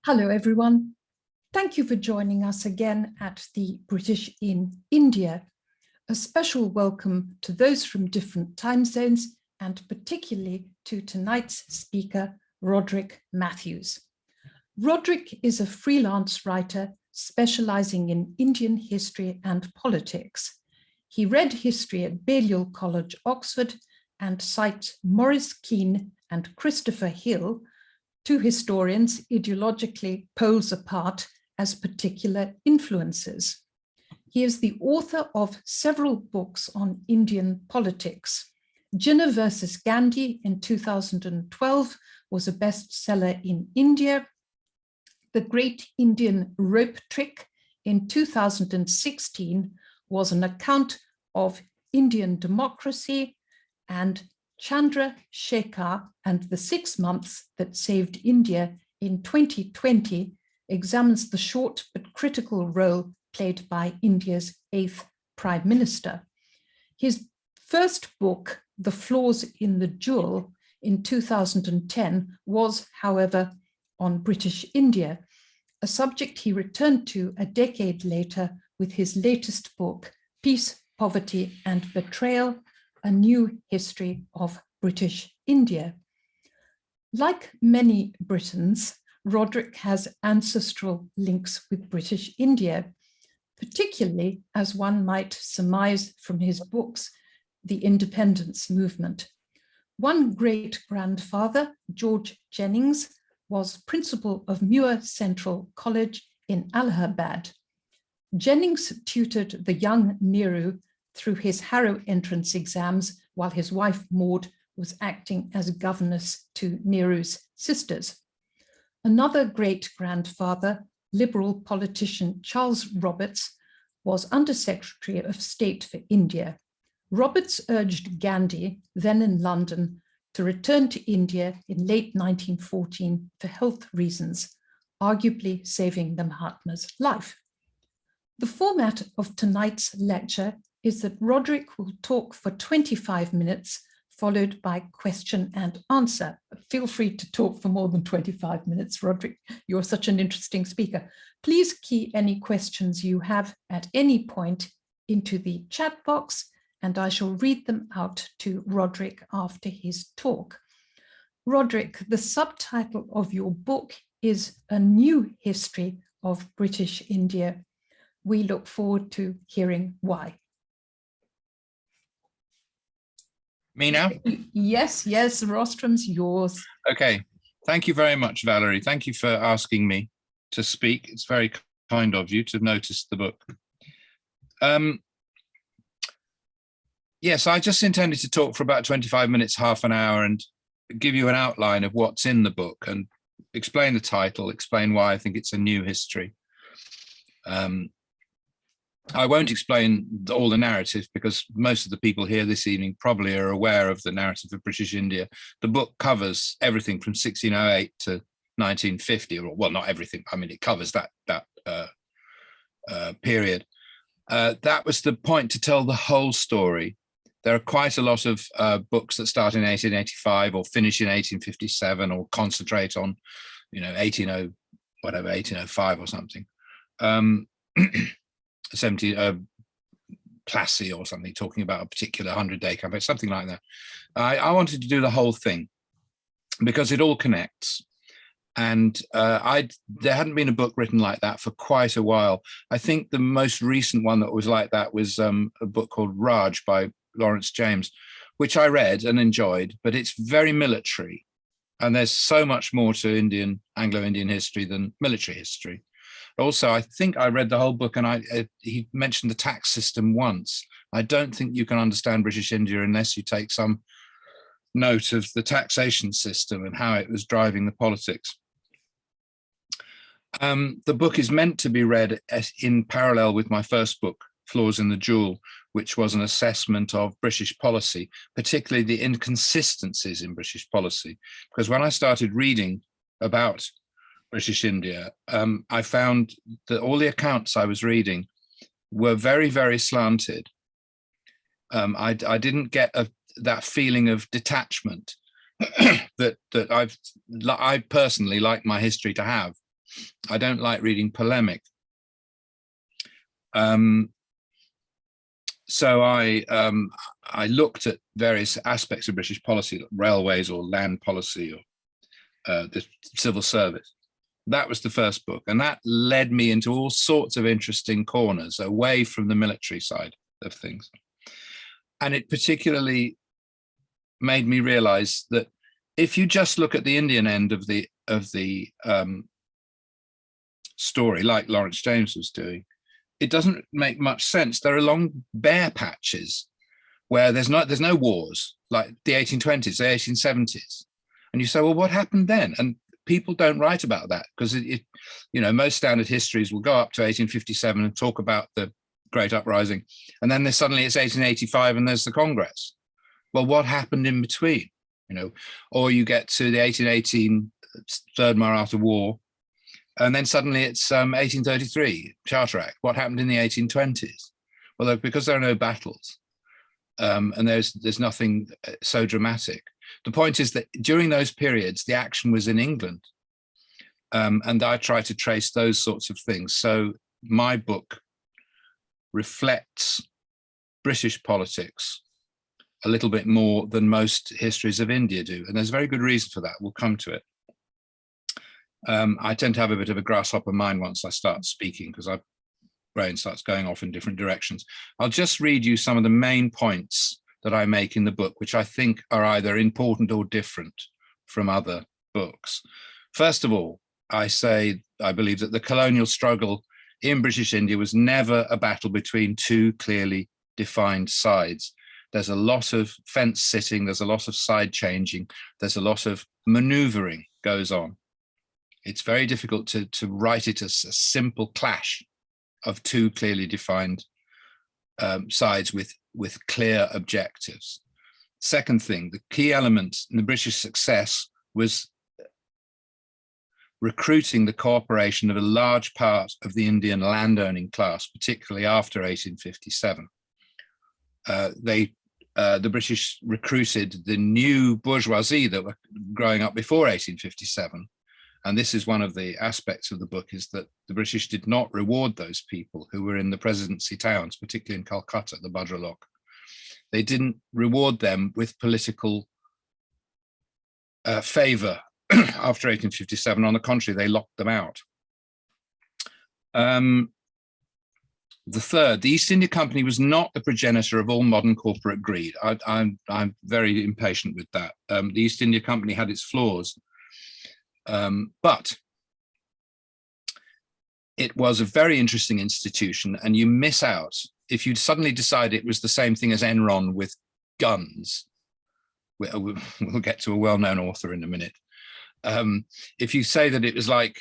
Hello, everyone. Thank you for joining us again at the British in India. A special welcome to those from different time zones and particularly to tonight's speaker, Roderick Matthews. Roderick is a freelance writer specializing in Indian history and politics. He read history at Balliol College, Oxford, and cites Maurice Keane and Christopher Hill, two historians ideologically poles apart, as particular influences. He is the author of several books on Indian politics. Jinnah versus Gandhi in 2012 was a bestseller in India. The Great Indian Rope Trick in 2016 was an account of Indian democracy, and Chandra Shekhar and the 6 months that saved India in 2020 examines the short but critical role played by India's 8th Prime Minister. His first book, The Flaws in the Jewel, in 2010 was, however, on British India, a subject he returned to a decade later with his latest book, Peace, Poverty and Betrayal, A New History of British India. Like many Britons, Roderick has ancestral links with British India, particularly, as one might surmise from his books, the independence movement. One great-grandfather, George Jennings, was principal of Muir Central College in Allahabad. Jennings tutored the young Nehru through his Harrow entrance exams while his wife Maud was acting as governess to Nehru's sisters. Another great-grandfather, Liberal politician Charles Roberts, was Under-Secretary of State for India. Roberts urged Gandhi, then in London, to return to India in late 1914 for health reasons, arguably saving the Mahatma's life. The format of tonight's lecture is that Roderick will talk for 25 minutes, followed by question and answer. Feel free to talk for more than 25 minutes, Roderick. You're such an interesting speaker. Please key any questions you have at any point into the chat box, and I shall read them out to Roderick after his talk. Roderick, the subtitle of your book is A New History of British India. We look forward to hearing why. Me now? Yes, rostrum's yours. Okay, thank you very much, Valerie. Thank you for asking me to speak. It's very kind of you to notice the book. Yes, I just intended to talk for about 25 minutes, half an hour, and give you an outline of what's in the book and explain the title, explain why I think it's a new history. I won't explain all the narrative because most of the people here this evening probably are aware of the narrative of British India. The book covers everything from 1608 to 1950, or well, not everything. I mean, it covers that period. That was the point, to tell the whole story. There are quite a lot of books that start in 1885 or finish in 1857 or concentrate on, 1805 or something. 70 Plassey or something, talking about a particular 100-day campaign, something like that. I wanted to do the whole thing because it all connects. And there hadn't been a book written like that for quite a while. I think the most recent one that was like that was a book called Raj by Lawrence James, which I read and enjoyed, but it's very military. And there's so much more to Anglo-Indian history than military history. Also, I think I read the whole book, and he mentioned the tax system once. I don't think you can understand British India unless you take some note of the taxation system and how it was driving the politics. The book is meant to be read in parallel with my first book, Flaws in the Jewel, which was an assessment of British policy, particularly the inconsistencies in British policy. Because when I started reading about British India, I found that all the accounts I was reading were very, very slanted. I didn't get that feeling of detachment that I personally like my history to have. I don't like reading polemic. So I looked at various aspects of British policy, like railways or land policy or the civil service. That was the first book, and that led me into all sorts of interesting corners away from the military side of things. And it particularly made me realize that if you just look at the Indian end of the story, like Lawrence James was doing, it doesn't make much sense. There are long bare patches where there's no wars, like the 1820s, the 1870s. And you say, well, what happened then? And people don't write about that because most standard histories will go up to 1857 and talk about the Great Uprising. And then suddenly it's 1885 and there's the Congress. Well, what happened in between? Or you get to the 1818 Third Maratha War, and then suddenly it's 1833 Charter Act. What happened in the 1820s? Well, because there are no battles, and there's nothing so dramatic. The point is that during those periods, the action was in England, and I try to trace those sorts of things. So my book reflects British politics a little bit more than most histories of India do, and there's a very good reason for that. We'll come to it. I tend to have a bit of a grasshopper mind once I start speaking because my brain starts going off in different directions. I'll just read you some of the main points that I make in the book, which I think are either important or different from other books. First of all, I believe that the colonial struggle in British India was never a battle between two clearly defined sides. There's a lot of fence sitting, there's a lot of side changing, there's a lot of maneuvering goes on. It's very difficult to write it as a simple clash of two clearly defined sides with clear objectives. Second thing, the key element in the British success was recruiting the cooperation of a large part of the Indian landowning class, particularly after 1857. The British recruited the new bourgeoisie that were growing up before 1857. And this is one of the aspects of the book, is that the British did not reward those people who were in the presidency towns, particularly in Calcutta, the Bhadralok. They didn't reward them with political favor after 1857. On the contrary, they locked them out. The third, the East India Company was not the progenitor of all modern corporate greed. I'm very impatient with that. The East India Company had its flaws, but it was a very interesting institution, and you miss out if you suddenly decide it was the same thing as Enron with guns. We'll get to a well-known author in a minute. If you say that it was like,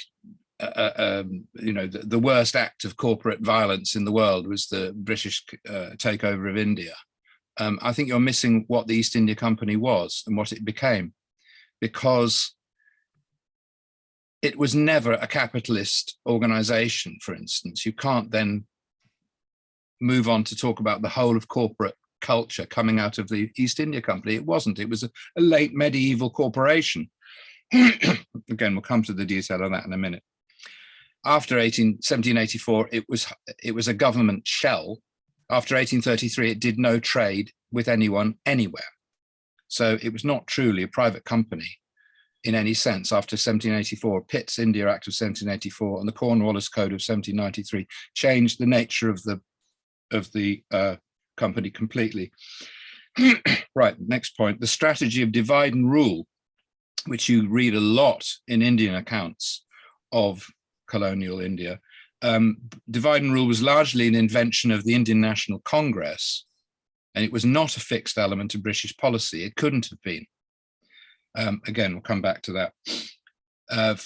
the worst act of corporate violence in the world was the British takeover of India, I think you're missing what the East India Company was and what it became, because it was never a capitalist organization, for instance. You can't then move on to talk about the whole of corporate culture coming out of the East India Company. It wasn't. It was a late medieval corporation. Again, we'll come to the detail of that in a minute. After 1784, it was a government shell. After 1833, it did no trade with anyone anywhere. So it was not truly a private company in any sense. After 1784, Pitt's India Act of 1784 and the Cornwallis Code of 1793 changed the nature of the company completely. Right, next point, the strategy of divide and rule, which you read a lot in Indian accounts of colonial India. Divide and rule was largely an invention of the Indian National Congress, and it was not a fixed element of British policy. It couldn't have been. Again, we'll come back to that.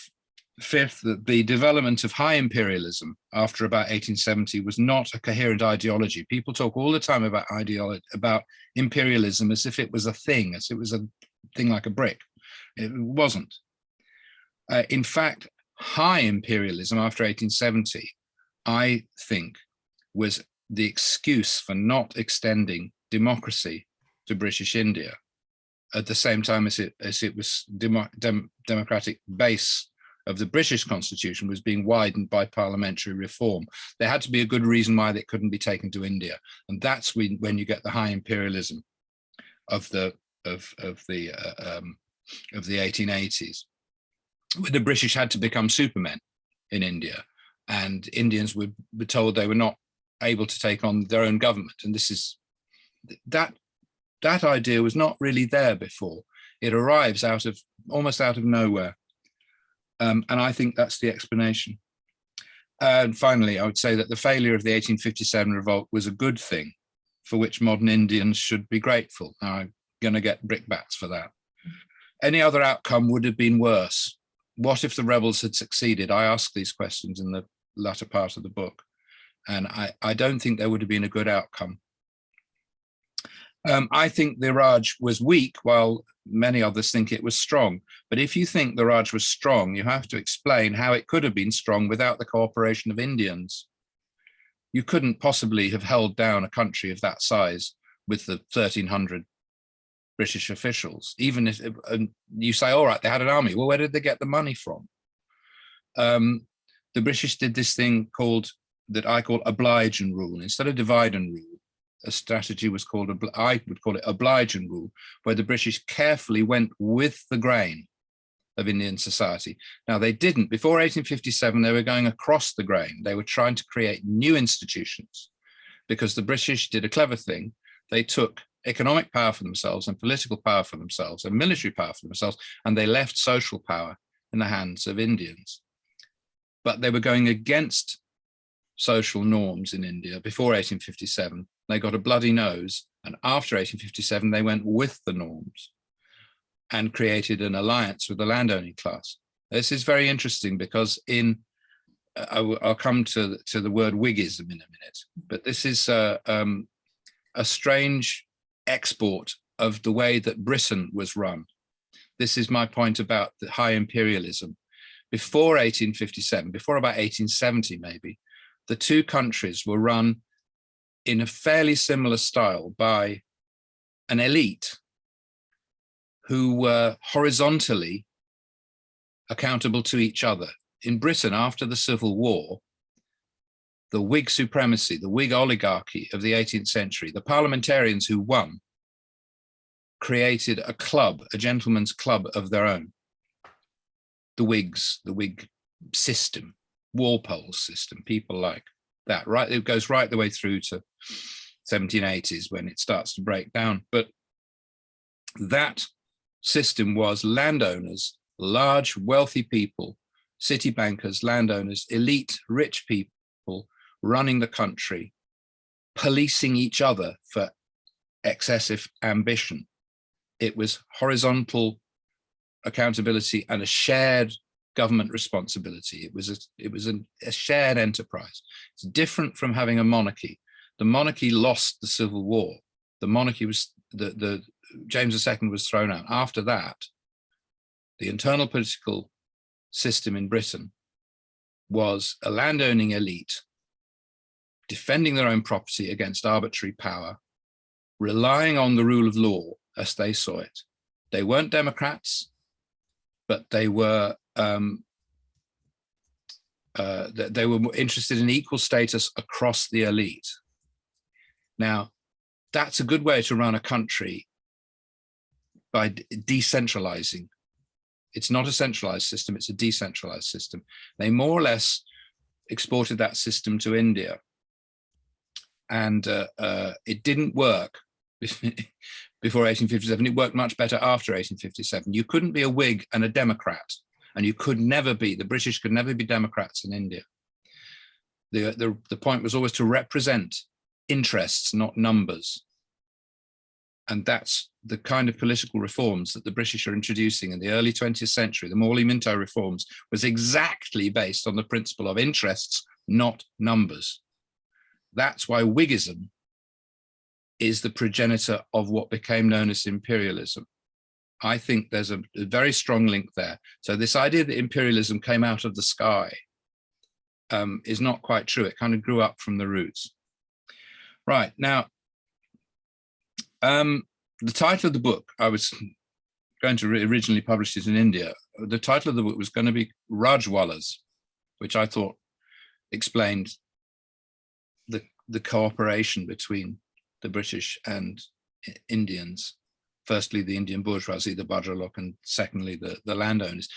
Fifth, the development of high imperialism after about 1870 was not a coherent ideology. People talk all the time about imperialism as if it was a thing, as it was a thing like a brick. It wasn't. In fact, high imperialism after 1870, I think, was the excuse for not extending democracy to British India at the same time as it was democratic base of the British Constitution was being widened by parliamentary reform. There had to be a good reason why they couldn't be taken to India, and that's when you get the high imperialism of the 1880s. The British had to become supermen in India, and Indians were told they were not able to take on their own government. And this is that idea was not really there before. It arrives almost out of nowhere. And I think that's the explanation. And finally, I would say that the failure of the 1857 revolt was a good thing for which modern Indians should be grateful. Now, I'm going to get brickbats for that. Any other outcome would have been worse. What if the rebels had succeeded? I ask these questions in the latter part of the book, and I don't think there would have been a good outcome. I think the Raj was weak, while many others think it was strong. But if you think the Raj was strong, you have to explain how it could have been strong without the cooperation of Indians. You couldn't possibly have held down a country of that size with the 1,300 British officials. Even if you say, all right, they had an army. Well, where did they get the money from? The British did this thing that I call oblige and rule. Instead of divide and rule, a strategy was called, I would call it oblige and rule, where the British carefully went with the grain of Indian society. Now, they didn't. Before 1857, they were going across the grain. They were trying to create new institutions, because the British did a clever thing. They took economic power for themselves and political power for themselves and military power for themselves, and they left social power in the hands of Indians. But they were going against social norms in India before 1857. They got a bloody nose, and after 1857, they went with the norms and created an alliance with the landowning class. This is very interesting because I'll come to the word Whiggism in a minute, but this is a strange export of the way that Britain was run. This is my point about the high imperialism. Before 1857, before about 1870 maybe, the two countries were run in a fairly similar style by an elite who were horizontally accountable to each other. In Britain, after the Civil War, the Whig supremacy, the Whig oligarchy of the 18th century, the parliamentarians who won created a club, a gentleman's club of their own. The Whigs, the Whig system, Walpole's system, people like that, right? It goes right the way through to 1780s when it starts to break down. But that system was landowners, large, wealthy people, city bankers, landowners, elite, rich people running the country, policing each other for excessive ambition. It was horizontal accountability and a shared government responsibility. It was a shared enterprise. It's different from having a monarchy. The monarchy lost the Civil War. The monarchy was, James II was thrown out. After that, the internal political system in Britain was a landowning elite defending their own property against arbitrary power, relying on the rule of law as they saw it. They weren't Democrats, but they were interested in equal status across the elite. Now, that's a good way to run a country by decentralizing. It's not a centralized system, it's a decentralized system. They more or less exported that system to India. And it didn't work before 1857. It worked much better after 1857. You couldn't be a Whig and a Democrat, and you could never be, the British could never be Democrats in India. The point was always to represent interests, not numbers. And that's the kind of political reforms that the British are introducing in the early 20th century. The Morley-Minto reforms was exactly based on the principle of interests, not numbers. That's why Whiggism is the progenitor of what became known as imperialism. I think there's a very strong link there. So this idea that imperialism came out of the sky is not quite true. It kind of grew up from the roots. Right, now, the title of the book, I was going to originally publish it in India, the title of the book was going to be Rajwalas, which I thought explained the cooperation between the British and Indians. Firstly, the Indian bourgeoisie, the Bajralok, and secondly, the landowners.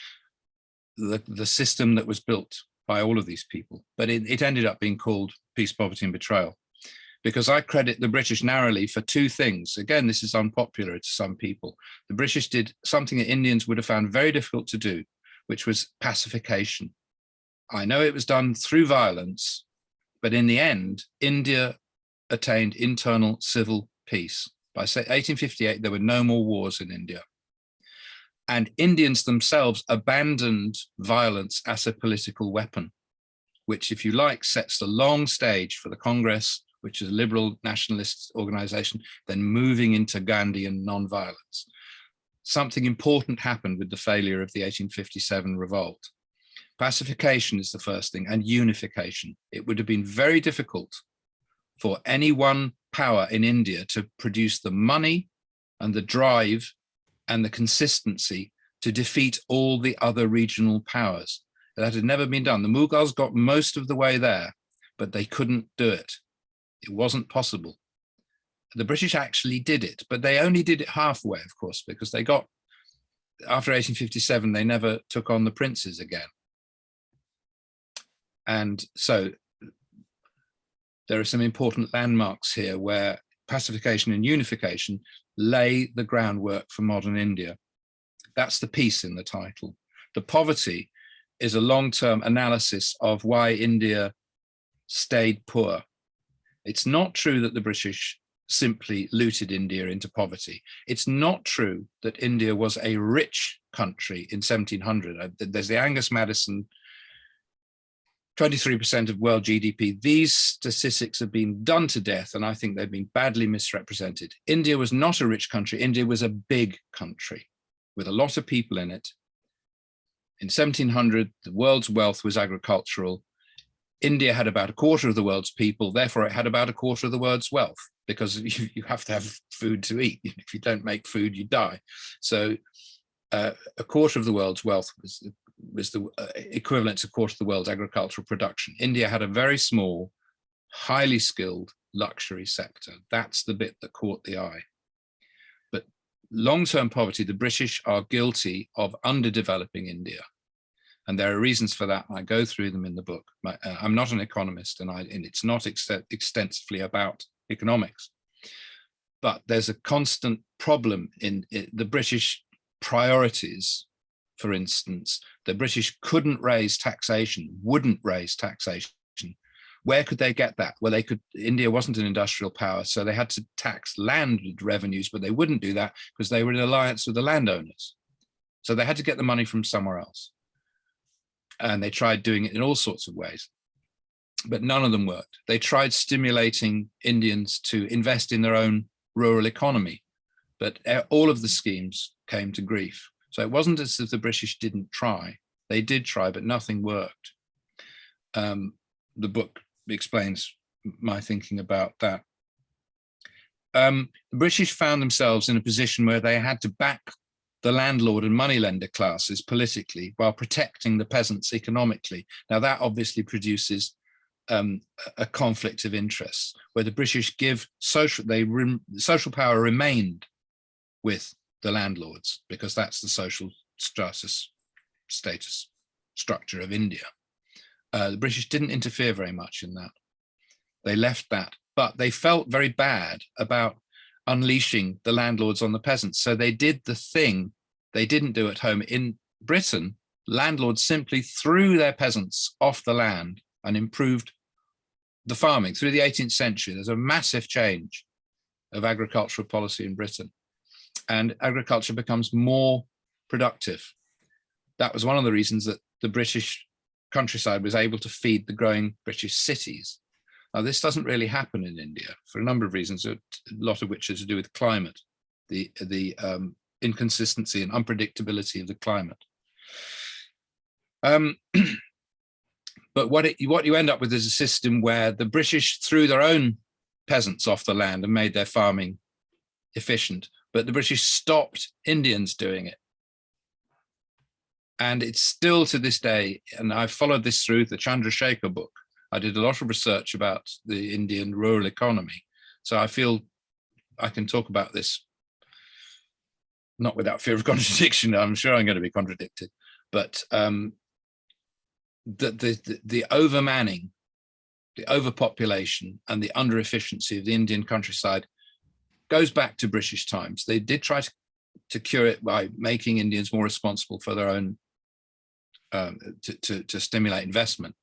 The system that was built by all of these people. But it ended up being called Peace, Poverty and Betrayal, because I credit the British narrowly for two things. Again, this is unpopular to some people. The British did something that Indians would have found very difficult to do, which was pacification. I know it was done through violence, but in the end, India attained internal civil peace. By 1858, there were no more wars in India. And Indians themselves abandoned violence as a political weapon, which, if you like, sets the long stage for the Congress, which is a liberal nationalist organization, then moving into Gandhian non-violence. Something important happened with the failure of the 1857 revolt. Pacification is the first thing, and unification. It would have been very difficult for any one power in India to produce the money and the drive and the consistency to defeat all the other regional powers. That had never been done. The Mughals got most of the way there, but they couldn't do it. It wasn't possible. The British actually did it, but they only did it halfway, of course, because they got, after 1857, they never took on the princes again. And so there are some important landmarks here where pacification and unification lay the groundwork for modern India. That's the peace in the title. The poverty is a long-term analysis of why India stayed poor. It's not true that the British simply looted India into poverty. It's not true that India was a rich country in 1700. There's the Angus Madison 23% of world GDP. These statistics have been done to death, and I think they've been badly misrepresented. India was not a rich country. India was a big country with a lot of people in it. In 1700, the world's wealth was agricultural. India had about a quarter of the world's people, therefore it had about a quarter of the world's wealth, because you have to have food to eat. If you don't make food, you die. So a quarter of the world's wealth was the equivalent to a quarter of the world's agricultural production. India had a very small, highly skilled luxury sector. That's the bit that caught the eye. But long-term poverty, the British are guilty of underdeveloping India. And there are reasons for that. I go through them in the book. I'm not an economist, and it's not extensively about economics. But there's a constant problem in the British priorities. For instance, the British couldn't raise taxation, wouldn't raise taxation. Where could they get that? Well, India wasn't an industrial power, so they had to tax land revenues, but they wouldn't do that because they were in alliance with the landowners. So they had to get the money from somewhere else. And they tried doing it in all sorts of ways, but none of them worked. They tried stimulating Indians to invest in their own rural economy, but all of the schemes came to grief. So it wasn't as if the British didn't try. They did try, but nothing worked. The book explains my thinking about that. The British found themselves in a position where they had to back the landlord and moneylender classes politically while protecting the peasants economically. Now that obviously produces a conflict of interests where the British give social power remained with the landlords because that's the social status structure of India. The British didn't interfere very much in that. They left that, but they felt very bad about unleashing the landlords on the peasants. So they did the thing they didn't do at home. In Britain, landlords simply threw their peasants off the land and improved the farming. Through the 18th century, there's a massive change of agricultural policy in Britain, and agriculture becomes more productive. That was one of the reasons that the British countryside was able to feed the growing British cities. Now, this doesn't really happen in India for a number of reasons, a lot of which are to do with climate, the inconsistency and unpredictability of the climate. But what you end up with is a system where the British threw their own peasants off the land and made their farming efficient, but the British stopped Indians doing it. And it's still to this day, and I've followed this through the Chandrasekhar book. I did a lot of research about the Indian rural economy. So I feel I can talk about this not without fear of contradiction. I'm sure I'm going to be contradicted, but the overmanning, the overpopulation, and the under-efficiency of the Indian countryside goes back to British times. They did try to cure it by making Indians more responsible for their own, to stimulate investment,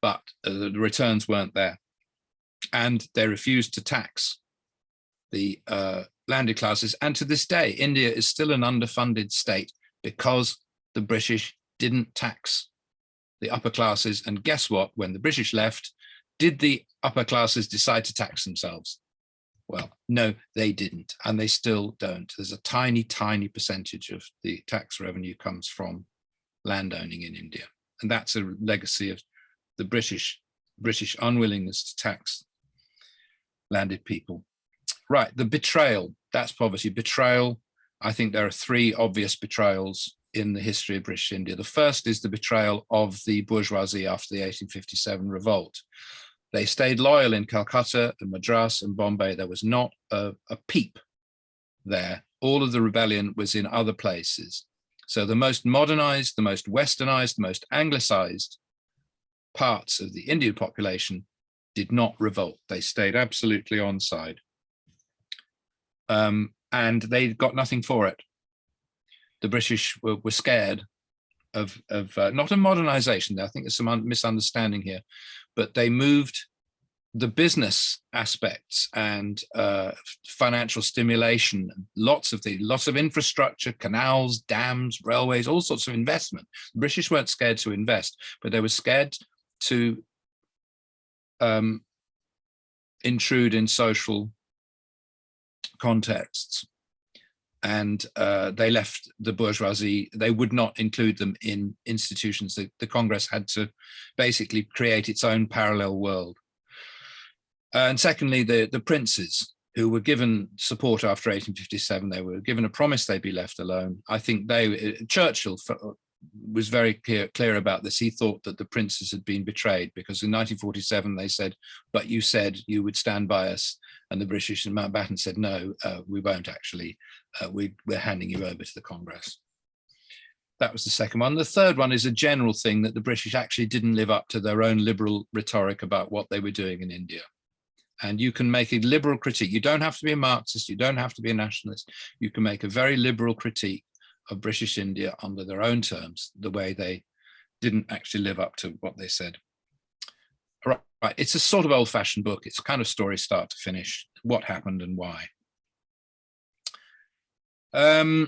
but the returns weren't there. And they refused to tax the landed classes. And to this day, India is still an underfunded state because the British didn't tax the upper classes. And guess what? When the British left, did the upper classes decide to tax themselves? Well, no, they didn't, and they still don't. There's a tiny, tiny percentage of the tax revenue comes from landowning in India. And that's a legacy of the British unwillingness to tax landed people. Right, the betrayal, that's poverty. Betrayal, I think there are three obvious betrayals in the history of British India. The first is the betrayal of the bourgeoisie after the 1857 revolt. They stayed loyal in Calcutta and Madras and Bombay. There was not a peep there. All of the rebellion was in other places. So the most modernized, the most westernized, the most anglicized parts of the Indian population did not revolt. They stayed absolutely on side. And they got nothing for it. The British were scared of not a modernization. I think there's some misunderstanding here, but they moved the business aspects and financial stimulation, lots of infrastructure, canals, dams, railways, all sorts of investment. The British weren't scared to invest, but they were scared to intrude in social contexts. And they left the bourgeoisie. They would not include them in institutions. The Congress had to basically create its own parallel world. And secondly, the princes who were given support after 1857, they were given a promise they'd be left alone. I think Churchill was very clear about this. He thought that the princes had been betrayed because in 1947 they said, but you said you would stand by us. And the British and Mountbatten said, no, we won't actually. We're handing you over to the Congress. That was the second one. The third one is a general thing that the British actually didn't live up to their own liberal rhetoric about what they were doing in India. And you can make a liberal critique. You don't have to be a Marxist. You don't have to be a nationalist. You can make a very liberal critique of British India under their own terms, the way they didn't actually live up to what they said. Right. It's a sort of old-fashioned book. It's kind of story start to finish, what happened and why. I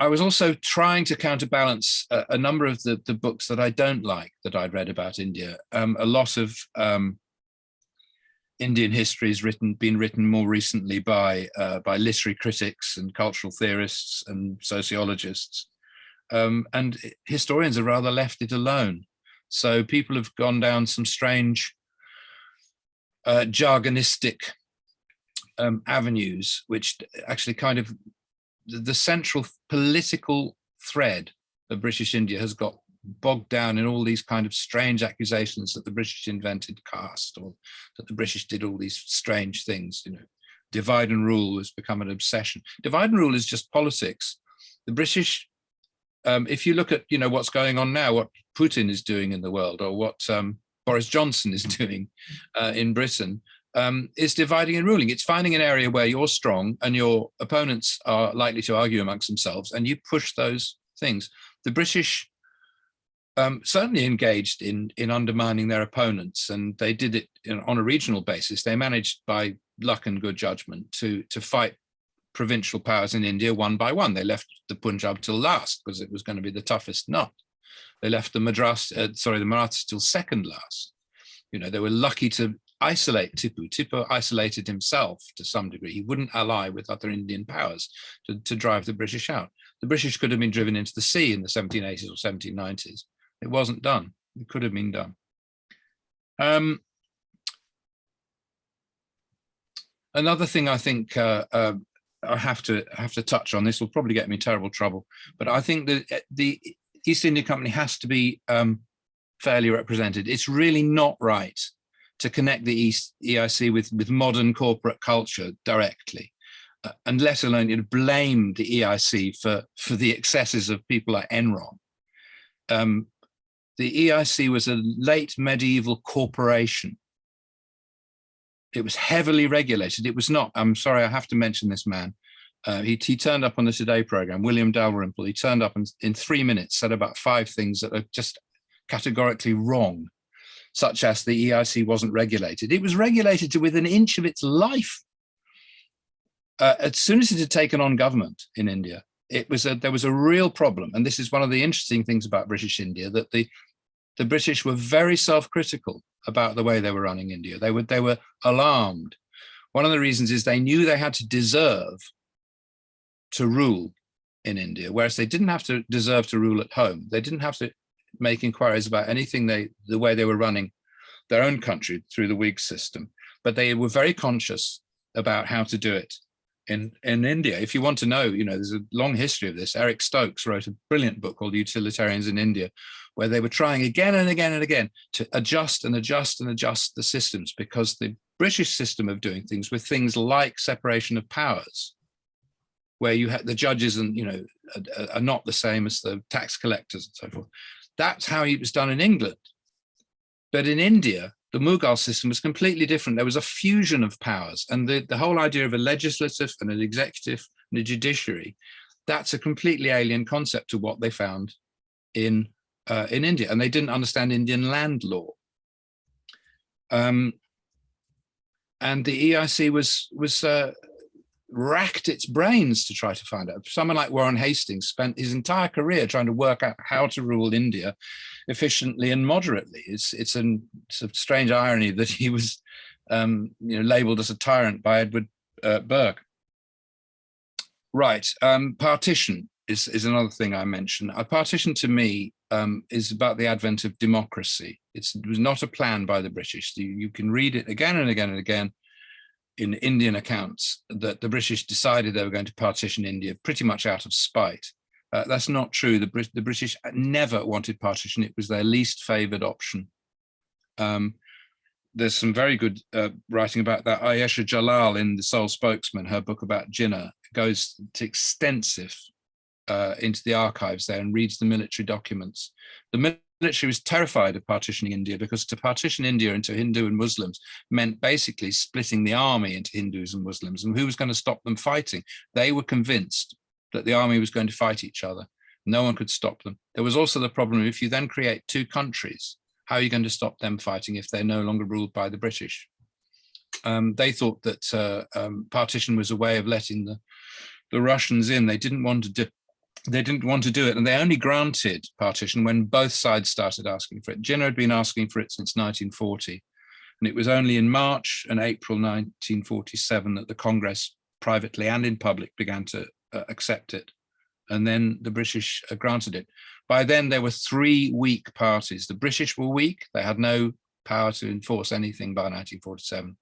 was also trying to counterbalance a number of the books that I don't like that I'd read about India. A lot of Indian history has been written more recently by literary critics and cultural theorists and sociologists. And historians have rather left it alone. So people have gone down some strange jargonistic avenues, which actually kind of the central political thread of British India has got bogged down in all these kind of strange accusations that the British invented caste, or that the British did all these strange things. You know, divide and rule has become an obsession. Divide and rule is just politics. The British, if you look at what's going on now, what Putin is doing in the world, or what Boris Johnson is doing in Britain, is dividing and ruling. It's finding an area where you're strong and your opponents are likely to argue amongst themselves, and you push those things. The British certainly engaged in undermining their opponents, and they did it on a regional basis. They managed by luck and good judgment to fight provincial powers in India one by one. They left the Punjab till last because it was going to be the toughest nut. They left the Marathas till second last. They were lucky to isolate Tipu. Tipu isolated himself to some degree. He wouldn't ally with other Indian powers to drive the British out. The British could have been driven into the sea in the 1780s or 1790s. It wasn't done. It could have been done. Another thing I think I I have to touch on this. Will probably get me in terrible trouble, but I think that the East India Company has to be fairly represented. It's really not right to connect the EIC with modern corporate culture directly, and let alone blame the EIC for the excesses of people like Enron. The EIC was a late medieval corporation. It was heavily regulated. It was not, I'm sorry, I have to mention this man. He turned up on the Today program, William Dalrymple. He turned up and in 3 minutes said about 5 things that are just categorically wrong, such as the EIC wasn't regulated. It was regulated to within an inch of its life. As soon as it had taken on government in India, there was a real problem. And this is one of the interesting things about British India, that the British were very self-critical about the way they were running India. They were alarmed. One of the reasons is they knew they had to deserve to rule in India, whereas they didn't have to deserve to rule at home. They didn't have to make inquiries about anything the way they were running their own country through the Whig system, but they were very conscious about how to do it in India. If you want to know, there's a long history of this. Eric Stokes wrote a brilliant book called Utilitarians in India, where they were trying again and again and again to adjust and adjust and adjust the systems, because the British system of doing things with things like separation of powers, where you have the judges and are not the same as the tax collectors and so forth. That's how it was done in England. But in India, the Mughal system was completely different. There was a fusion of powers, and the whole idea of a legislative and an executive and a judiciary, that's a completely alien concept to what they found in India, and they didn't understand Indian land law. And the EIC was racked its brains to try to find out. Someone like Warren Hastings spent his entire career trying to work out how to rule India efficiently and moderately. It's a strange irony that he was labeled as a tyrant by Edward Burke. Right, partition is another thing I mentioned. A partition to me is about the advent of democracy. It was not a plan by the British. You can read it again and again and again in Indian accounts that the British decided they were going to partition India pretty much out of spite. That's not true. The British never wanted partition. It was their least favored option. There's some very good writing about that. Ayesha Jalal in The Sole Spokesman, her book about Jinnah, goes to extensive into the archives there and reads the military documents. The military was terrified of partitioning India, because to partition India into Hindu and Muslims meant basically splitting the army into Hindus and Muslims, and who was going to stop them fighting? They were convinced that the army was going to fight each other. No one could stop them. There was also the problem, if you then create 2 countries, how are you going to stop them fighting if they're no longer ruled by the British? They thought that partition was a way of letting the Russians in. They didn't want to do it, and they only granted partition when both sides started asking for it. Jinnah had been asking for it since 1940, and it was only in March and April 1947 that the Congress, privately and in public, began to accept it, and then the British granted it. By then, there were 3 weak parties. The British were weak; they had no power to enforce anything by 1947.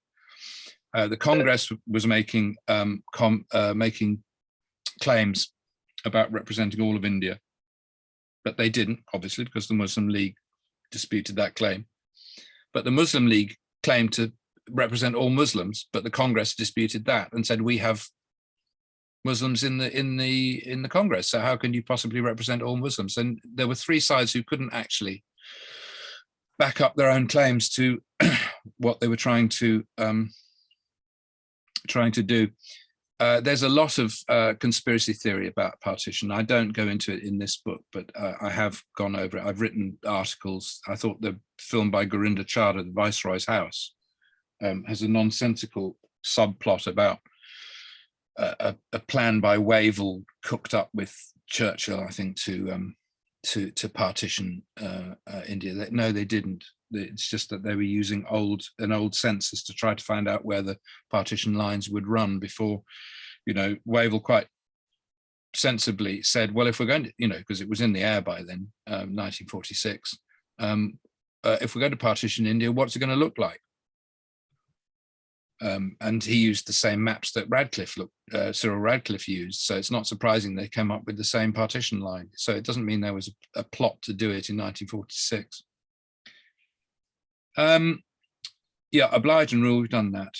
The Congress was making claims about representing all of India, but they didn't, obviously, because the Muslim League disputed that claim. But the Muslim League claimed to represent all Muslims, but the Congress disputed that and said, we have Muslims in the Congress, so how can you possibly represent all Muslims? And there were 3 sides who couldn't actually back up their own claims to what they were trying to do. There's a lot of conspiracy theory about partition. I don't go into it in this book, but I have gone over it. I've written articles. I thought the film by Gurinder Chadha, The Viceroy's House, has a nonsensical subplot about a plan by Wavell cooked up with Churchill, I think, to partition India. No, they didn't. It's just that they were using an old census to try to find out where the partition lines would run before, Wavell quite sensibly said, well, if we're going to, because it was in the air by then, 1946, if we're going to partition India, what's it going to look like? And he used the same maps that Cyril Radcliffe used. So it's not surprising they came up with the same partition line. So it doesn't mean there was a plot to do it in 1946. Yeah, oblige and rule, we've done that.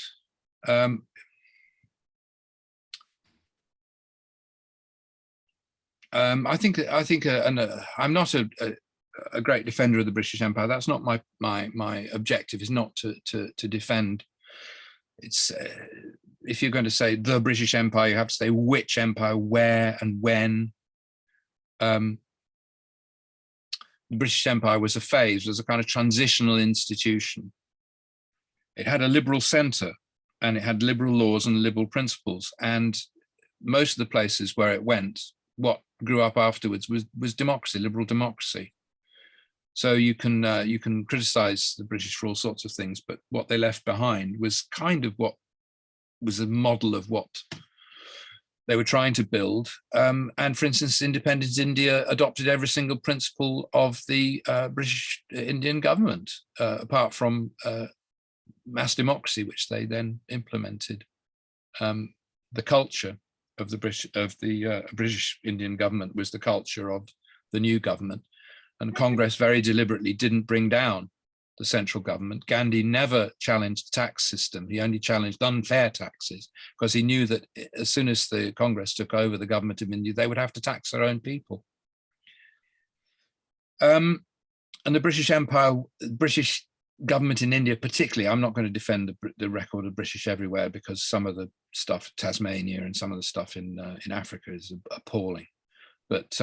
I think I'm not a great defender of the British Empire. That's not my objective. Is not to defend. It's if you're going to say the British Empire, you have to say which empire, where, and when. The British Empire was a phase, was a kind of transitional institution. It had a liberal centre, and it had liberal laws and liberal principles. And most of the places where it went, what grew up afterwards was democracy, liberal democracy. So you can criticize the British for all sorts of things, but what they left behind was kind of what was a model of what they were trying to build. And for instance, independent India adopted every single principle of the British Indian government, apart from mass democracy, which they then implemented. The culture of the British Indian government was the culture of the new government. And Congress very deliberately didn't bring down the central government. Gandhi never challenged the tax system. He only challenged unfair taxes, because he knew that as soon as the Congress took over the government of India, they would have to tax their own people. And the British Empire, British government in India particularly, I'm not going to defend the record of British everywhere, because some of the stuff, Tasmania and some of the stuff in Africa is appalling. But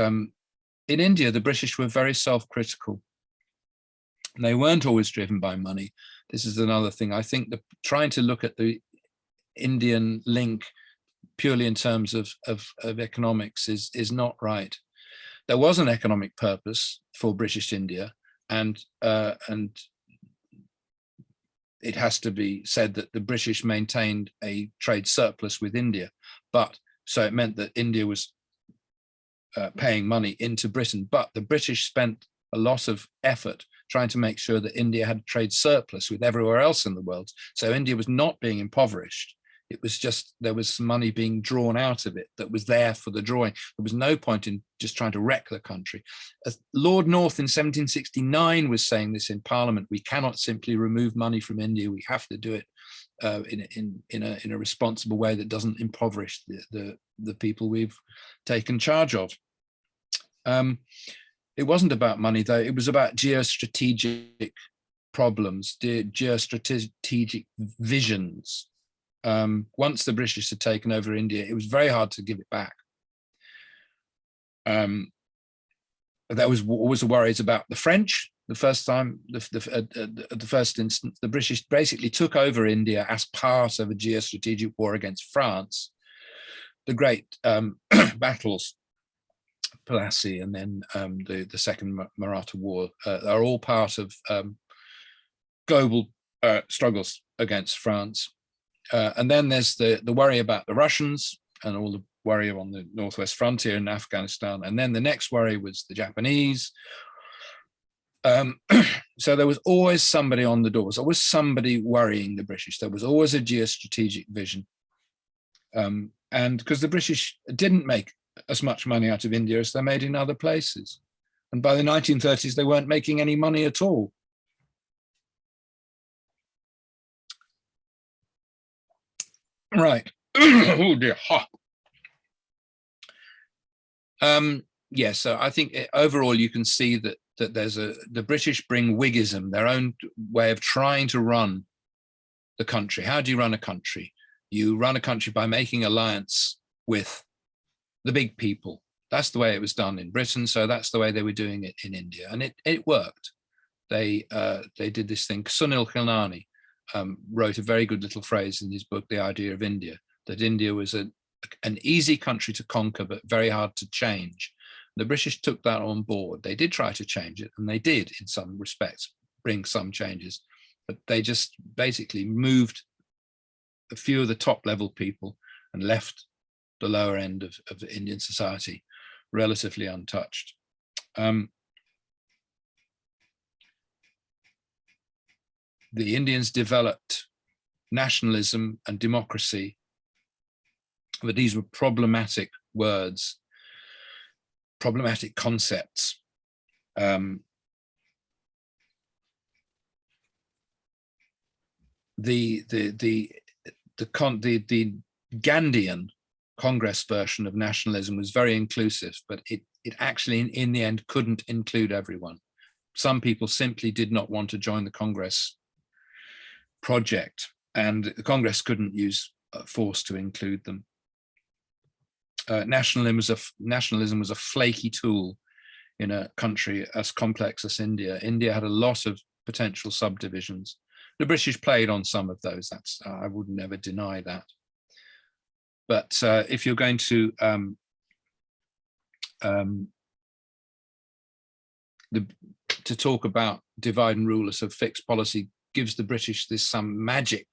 in India, the British were very self-critical. They weren't always driven by money. This is another thing. I think that trying to look at the Indian link purely in terms of economics is not right. There was an economic purpose for British India, and it has to be said that the British maintained a trade surplus with India, but so it meant that India was paying money into Britain, but the British spent a lot of effort trying to make sure that India had a trade surplus with everywhere else in the world. So India was not being impoverished. It was just, there was some money being drawn out of it that was there for the drawing. There was no point in just trying to wreck the country. As Lord North in 1769 was saying this in Parliament, we cannot simply remove money from India. We have to do it in a responsible way that doesn't impoverish the people we've taken charge of. It wasn't about money, though. It was about geostrategic problems, geostrategic visions. Once the British had taken over India, it was very hard to give it back. There was always worries about the French. The first time, the first instance, the British basically took over India as part of a geostrategic war against France. The great battles, Plassey and then the Second Maratha War, are all part of global struggles against France. And then there's the worry about the Russians and all the worry on the northwest frontier in Afghanistan. And then the next worry was the Japanese. So there was always somebody on the doors. There was somebody worrying the British. There was always a geostrategic vision. And because the British didn't make as much money out of India as they made in other places. And by the 1930s, they weren't making any money at all. Right. Oh dear. Yeah, so I think overall you can see that there's the British bring Whiggism, their own way of trying to run the country. How do you run a country? You run a country by making alliance with the big people. That's the way it was done in Britain, so that's the way they were doing it in India, and it worked. They did this thing. Sunil Khilnani wrote a very good little phrase in his book, The Idea of India, that India was an easy country to conquer, but very hard to change. The British took that on board. They did try to change it, and they did, in some respects, bring some changes, but they just basically moved a few of the top level people and left the lower end of Indian society relatively untouched. The Indians developed nationalism and democracy, but these were problematic words, problematic concepts. The Gandhian Congress version of nationalism was very inclusive, but it actually in the end couldn't include everyone. Some people simply did not want to join the Congress project, and the Congress couldn't use force to include them. Nationalism was a flaky tool in a country as complex as India. India had a lot of potential subdivisions. The British played on some of those. That's I would never deny that. But if you're going to talk about divide and rule as a fixed policy, gives the British this some magic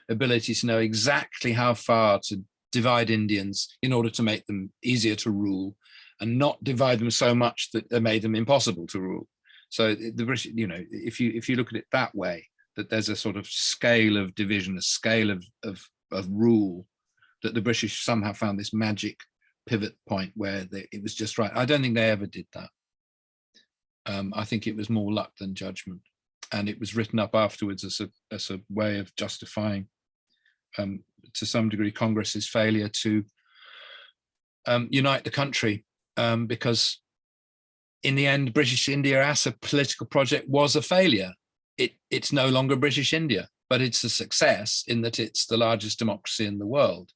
ability to know exactly how far to divide Indians in order to make them easier to rule, and not divide them so much that they made them impossible to rule. So the British, you know, if you look at it that way, that there's a sort of scale of division, a scale of rule, that the British somehow found this magic pivot point where it was just right. I don't think they ever did that. I think it was more luck than judgment, and it was written up afterwards as a way of justifying, to some degree, Congress's failure to unite the country, because in the end, British India as a political project was a failure. It's no longer British India, but it's a success in that it's the largest democracy in the world.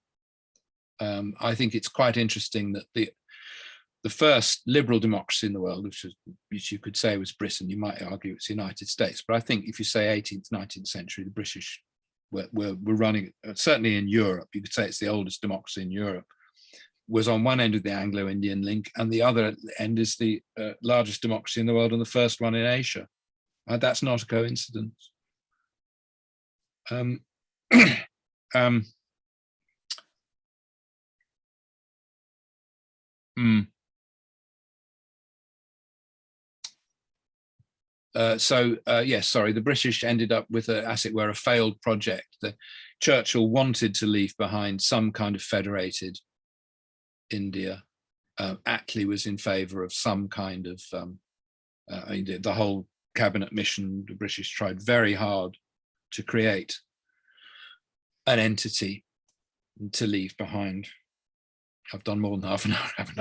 I think it's quite interesting that the first liberal democracy in the world, which you could say was Britain, you might argue it's the United States, but I think if you say 18th, 19th century, the British were running, certainly in Europe, you could say it's the oldest democracy in Europe, was on one end of the Anglo-Indian link, and the other end is the largest democracy in the world and the first one in Asia. That's not a coincidence. Yes, sorry, the British ended up with, as it were, a failed project. Churchill wanted to leave behind some kind of federated India. Attlee was in favour of some kind of, the whole cabinet mission, the British tried very hard to create an entity to leave behind. I've done more than half an hour, haven't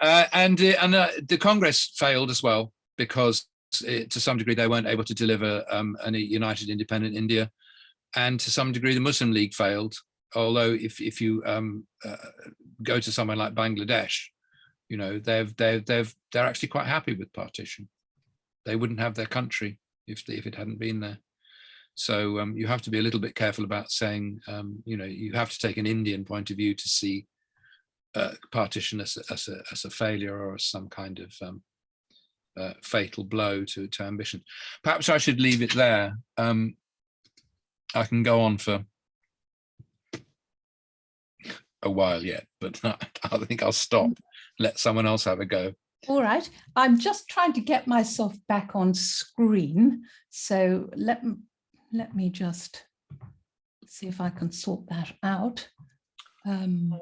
I? And the Congress failed as well, because to some degree they weren't able to deliver a united independent India, and to some degree the Muslim League failed. Although if you go to somewhere like Bangladesh, you know, they're actually quite happy with partition. They wouldn't have their country if it hadn't been there. So you have to be a little bit careful about saying, you know, you have to take an Indian point of view to see partition as a failure or as some kind of fatal blow to ambition. Perhaps I should leave it there. I can go on for a while yet, but I think I'll stop, let someone else have a go. All right, I'm just trying to get myself back on screen, so let me just see if I can sort that out. Let me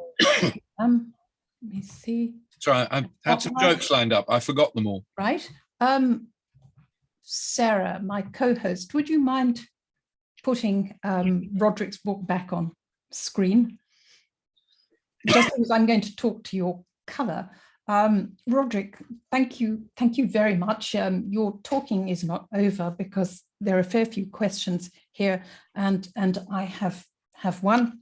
see. Sorry, I had some jokes lined up. I forgot them all. Right. Sarah, my co-host, would you mind putting Roderick's book back on screen? Just because I'm going to talk to your cover. Roderick, thank you very much. Your talking is not over because there are a fair few questions here, and I have one,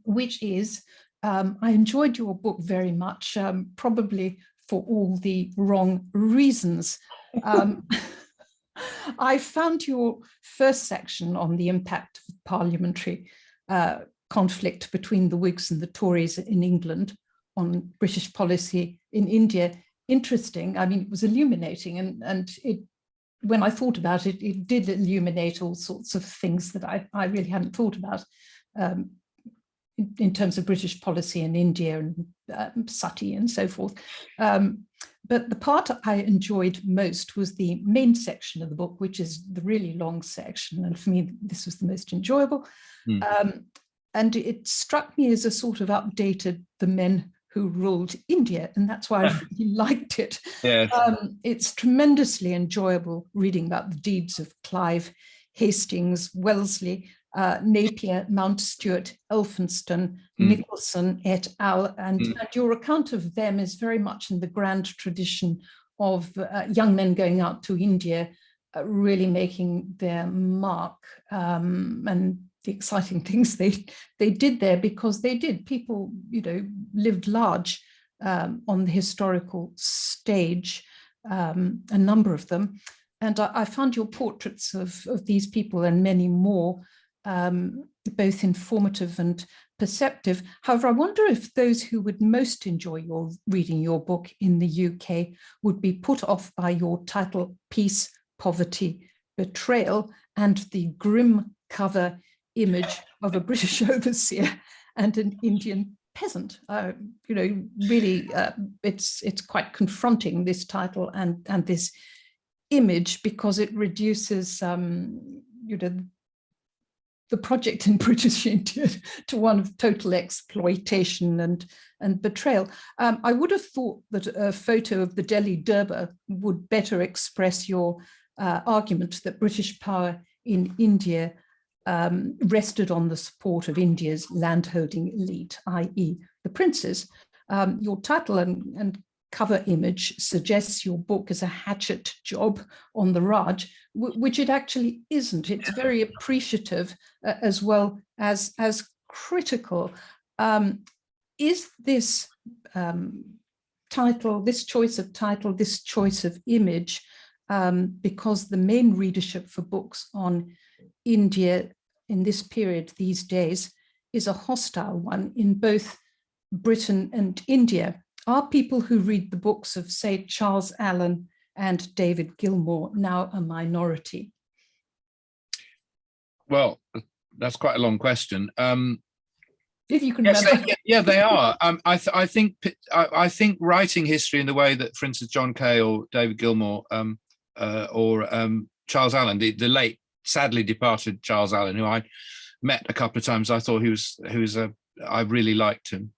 which is, I enjoyed your book very much, probably for all the wrong reasons. I found your first section on the impact of parliamentary conflict between the Whigs and the Tories in England on British policy in India interesting. I mean, it was illuminating, and it, when I thought about it, it did illuminate all sorts of things that I really hadn't thought about in terms of British policy in India and Sati and so forth. But the part I enjoyed most was the main section of the book, which is the really long section. And for me, this was the most enjoyable. And it struck me as a sort of updated The Men Who Ruled India. And that's why I really liked it. Yes. It's tremendously enjoyable reading about the deeds of Clive, Hastings, Wellesley, Napier, Mountstuart, Elphinstone, Nicholson et al. And your account of them is very much in the grand tradition of young men going out to India, really making their mark, and the exciting things they did there, because they did. People, lived large on the historical stage, a number of them. And I found your portraits of these people and many more both informative and perceptive. However, I wonder if those who would most enjoy reading your book in the UK would be put off by your title, Peace, Poverty, Betrayal, and the grim cover image of a British overseer and an Indian peasant. Really, it's quite confronting, this title and this image, because it reduces the project in British India to one of total exploitation and betrayal. I would have thought that a photo of the Delhi Durbar would better express your argument that British power in India rested on the support of India's landholding elite, i.e. the princes. Your title and cover image suggests your book is a hatchet job on the Raj, which it actually isn't. It's very appreciative as well as critical. Is this title, this choice of title, this choice of image, because the main readership for books on India in this period these days is a hostile one in both Britain and India? Are people who read the books of, say, Charles Allen and David Gilmour now a minority? Well, that's quite a long question. If you can remember. Yeah, they are. I think writing history in the way that, for instance, John Kay or David Gilmour or Charles Allen, the late, sadly departed Charles Allen, who I met a couple of times, I thought I really liked him.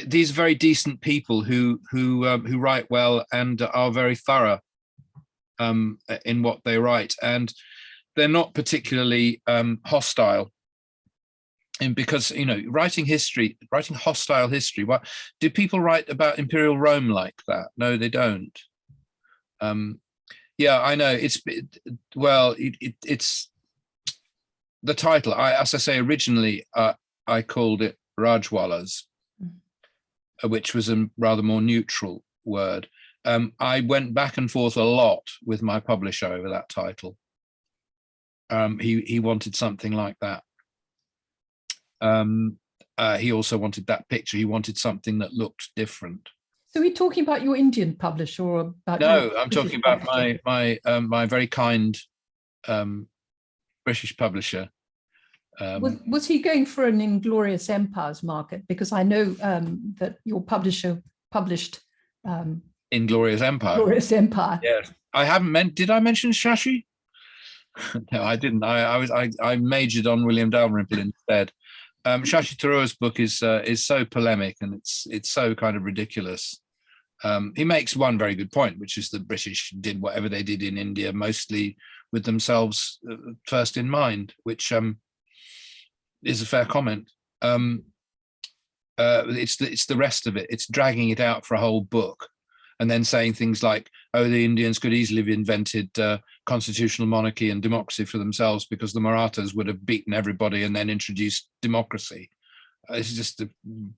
These very decent people who write well and are very thorough in what they write, and they're not particularly hostile. And because writing hostile history, what do people write about Imperial Rome like that? No, they don't. Yeah, I know. It's the title. As I say, originally I called it Rajwalas, which was a rather more neutral word. I went back and forth a lot with my publisher over that title. He wanted something like that. He also wanted that picture. He wanted something that looked different. So are we talking about your Indian publisher or about? No, I'm talking about my very kind British publisher. Was he going for an Inglorious Empires market? Because I know that your publisher published Inglorious Empire. Inglorious Empire. Yes, I haven't did I mention Shashi? No, I didn't. I majored on William Dalrymple instead. Shashi Tharoor's book is so polemic, and it's so kind of ridiculous. He makes one very good point, which is the British did whatever they did in India mostly with themselves first in mind, which is a fair comment. It's the rest of it. It's dragging it out for a whole book, and then saying things like, "Oh, the Indians could easily have invented constitutional monarchy and democracy for themselves because the Marathas would have beaten everybody and then introduced democracy." It's just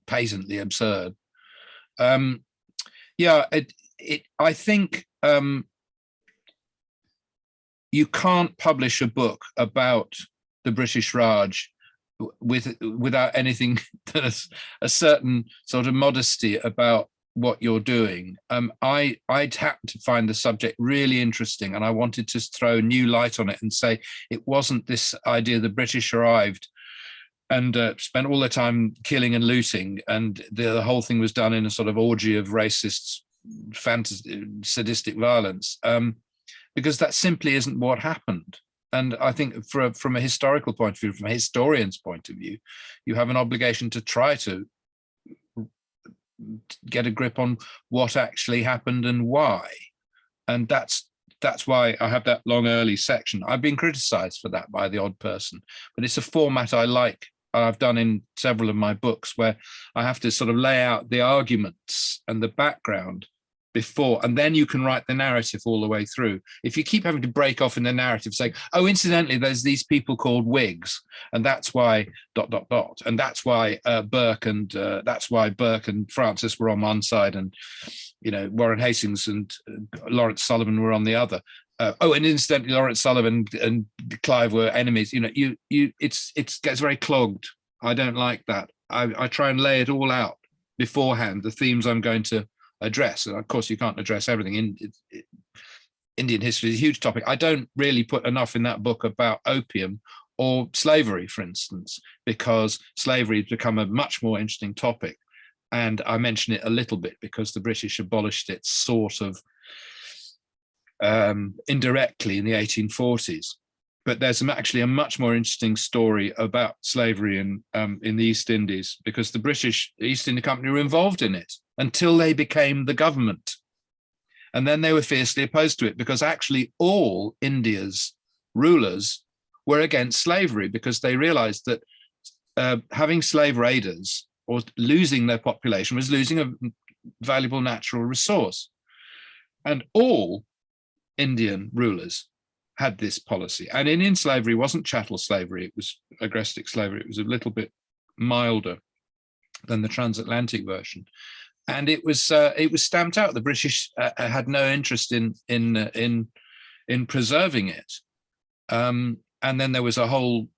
patently absurd. Yeah, I think you can't publish a book about the British Raj without anything that's a certain sort of modesty about what you're doing. I happened to find the subject really interesting, and I wanted to throw new light on it and say it wasn't this idea the British arrived spent all their time killing and looting, and the whole thing was done in a sort of orgy of racist, sadistic violence, because that simply isn't what happened. And I think from a historical point of view, from a historian's point of view, you have an obligation to try to get a grip on what actually happened and why. And that's why I have that long early section. I've been criticized for that by the odd person, but it's a format I like. I've done in several of my books where I have to sort of lay out the arguments and the background before, and then you can write the narrative all the way through. If you keep having to break off in the narrative saying, oh, incidentally, there's these people called Whigs, and that's why ... and that's why Burke and Francis were on one side, and Warren Hastings and Lawrence Sullivan were on the other. And incidentally, Lawrence Sullivan and Clive were enemies. It gets very clogged. I don't like that. I try and lay it all out beforehand, the themes I'm going to address. And of course, you can't address everything. Indian history is a huge topic. I don't really put enough in that book about opium or slavery, for instance, because slavery has become a much more interesting topic. And I mention it a little bit because the British abolished it sort of indirectly in the 1840s. But there's actually a much more interesting story about slavery in the East Indies, because the British East India Company were involved in it until they became the government. And then they were fiercely opposed to it, because actually all India's rulers were against slavery, because they realized that having slave raiders or losing their population was losing a valuable natural resource. And all Indian rulers had this policy. And Indian slavery wasn't chattel slavery, it was agrestic slavery. It was a little bit milder than the transatlantic version. And it was stamped out. The British had no interest in preserving it. And then there was a whole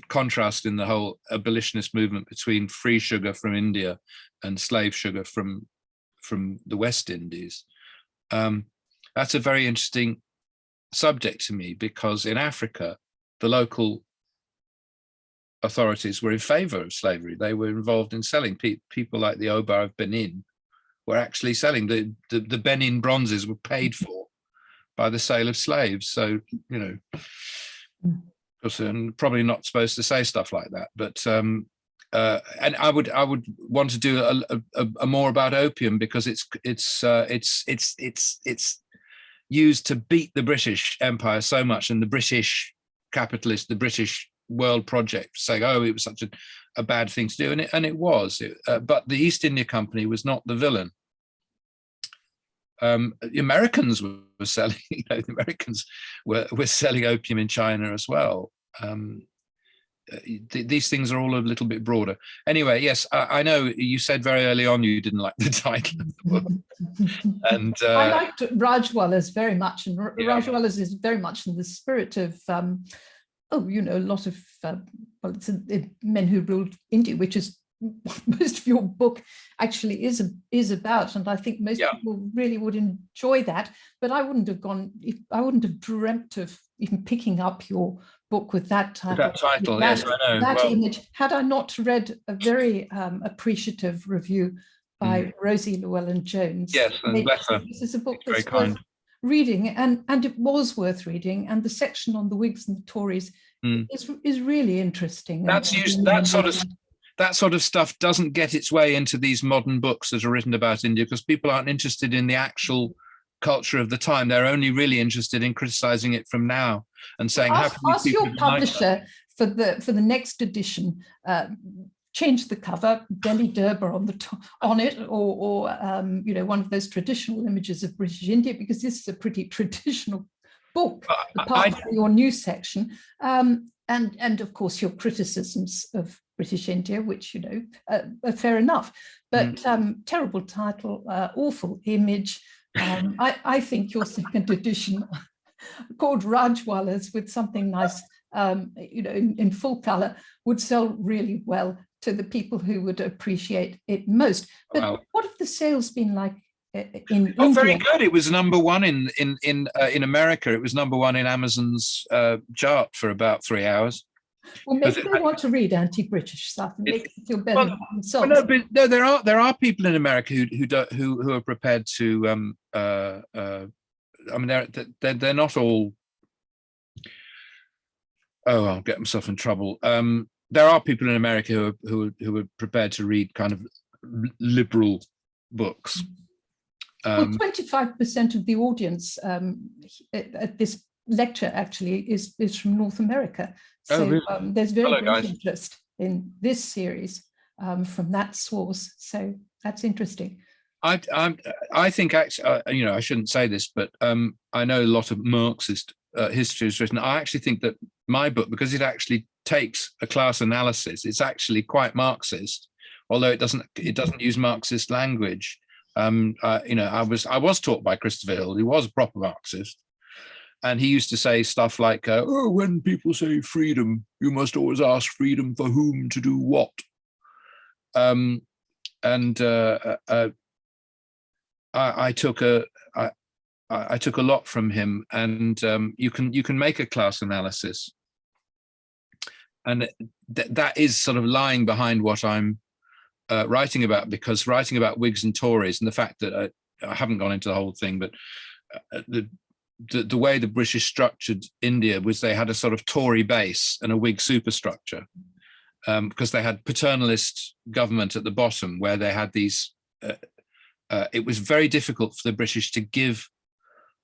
contrast in the whole abolitionist movement between free sugar from India and slave sugar from the West Indies. That's a very interesting subject to me, because in Africa, the local authorities were in favor of slavery. They were involved in selling. People like the Oba of Benin were actually selling. The Benin bronzes were paid for by the sale of slaves. So, I'm probably not supposed to say stuff like that, but and I would want to do a more about opium, because it's used to beat the British Empire so much, and the British capitalist, the British world project, saying, oh, it was such a bad thing to do, and it was. But the East India Company was not the villain. The Americans were selling, the Americans were selling opium in China as well. These things are all a little bit broader. Anyway, yes, I know you said very early on you didn't like the title of the book. And I liked Rajwalas very much, and Rajwalas is very much in the spirit of, a lot of, it's Men Who Ruled India, which is what most of your book actually is about, and I think most people really would enjoy that. But I wouldn't have dreamt of even picking up your book with that title. Yes, I know. That image. Had I not read a very appreciative review by Rosie Llewellyn-Jones. Yes, and bless her. This is a book that's worth reading, and it was worth reading. And the section on the Whigs and the Tories is really interesting. That sort of stuff doesn't get its way into these modern books that are written about India, because people aren't interested in the actual culture of the time. They're only really interested in criticizing it from now and saying, ask your publisher for the next edition, change the cover, Delhi Durbar on it, or one of those traditional images of British India, because this is a pretty traditional book, apart from your new section, and of course your criticisms of British India, which are fair enough, but terrible title, awful image. I think your second edition, called Rajwalas, with something nice, in full color, would sell really well to the people who would appreciate it most. But what have the sales been like in India? Very good. It was number one in America. It was number one in Amazon's chart for about 3 hours. Well, maybe they want to read anti-British stuff and make them feel better about themselves. Well, no, there are people in America who are prepared to. I mean, they're not all. Oh, I'll get myself in trouble. There are people in America who are prepared to read kind of liberal books. Well, 25% of the audience at this lecture actually is from North America. So really? There's very great interest in this series from that source. So that's interesting. I think actually, I shouldn't say this, but I know a lot of Marxist history is written. I actually think that my book, because it actually takes a class analysis, it's actually quite Marxist, although it doesn't use Marxist language. I was taught by Christopher Hill, who was a proper Marxist, and he used to say stuff like, "Oh, when people say freedom, you must always ask freedom for whom to do what." I took a lot from him, and you can make a class analysis, and that is sort of lying behind what I'm writing about, because writing about Whigs and Tories and the fact that I haven't gone into the whole thing, but the way the British structured India was they had a sort of Tory base and a Whig superstructure, because they had paternalist government at the bottom, where they had these. It was very difficult for the British to give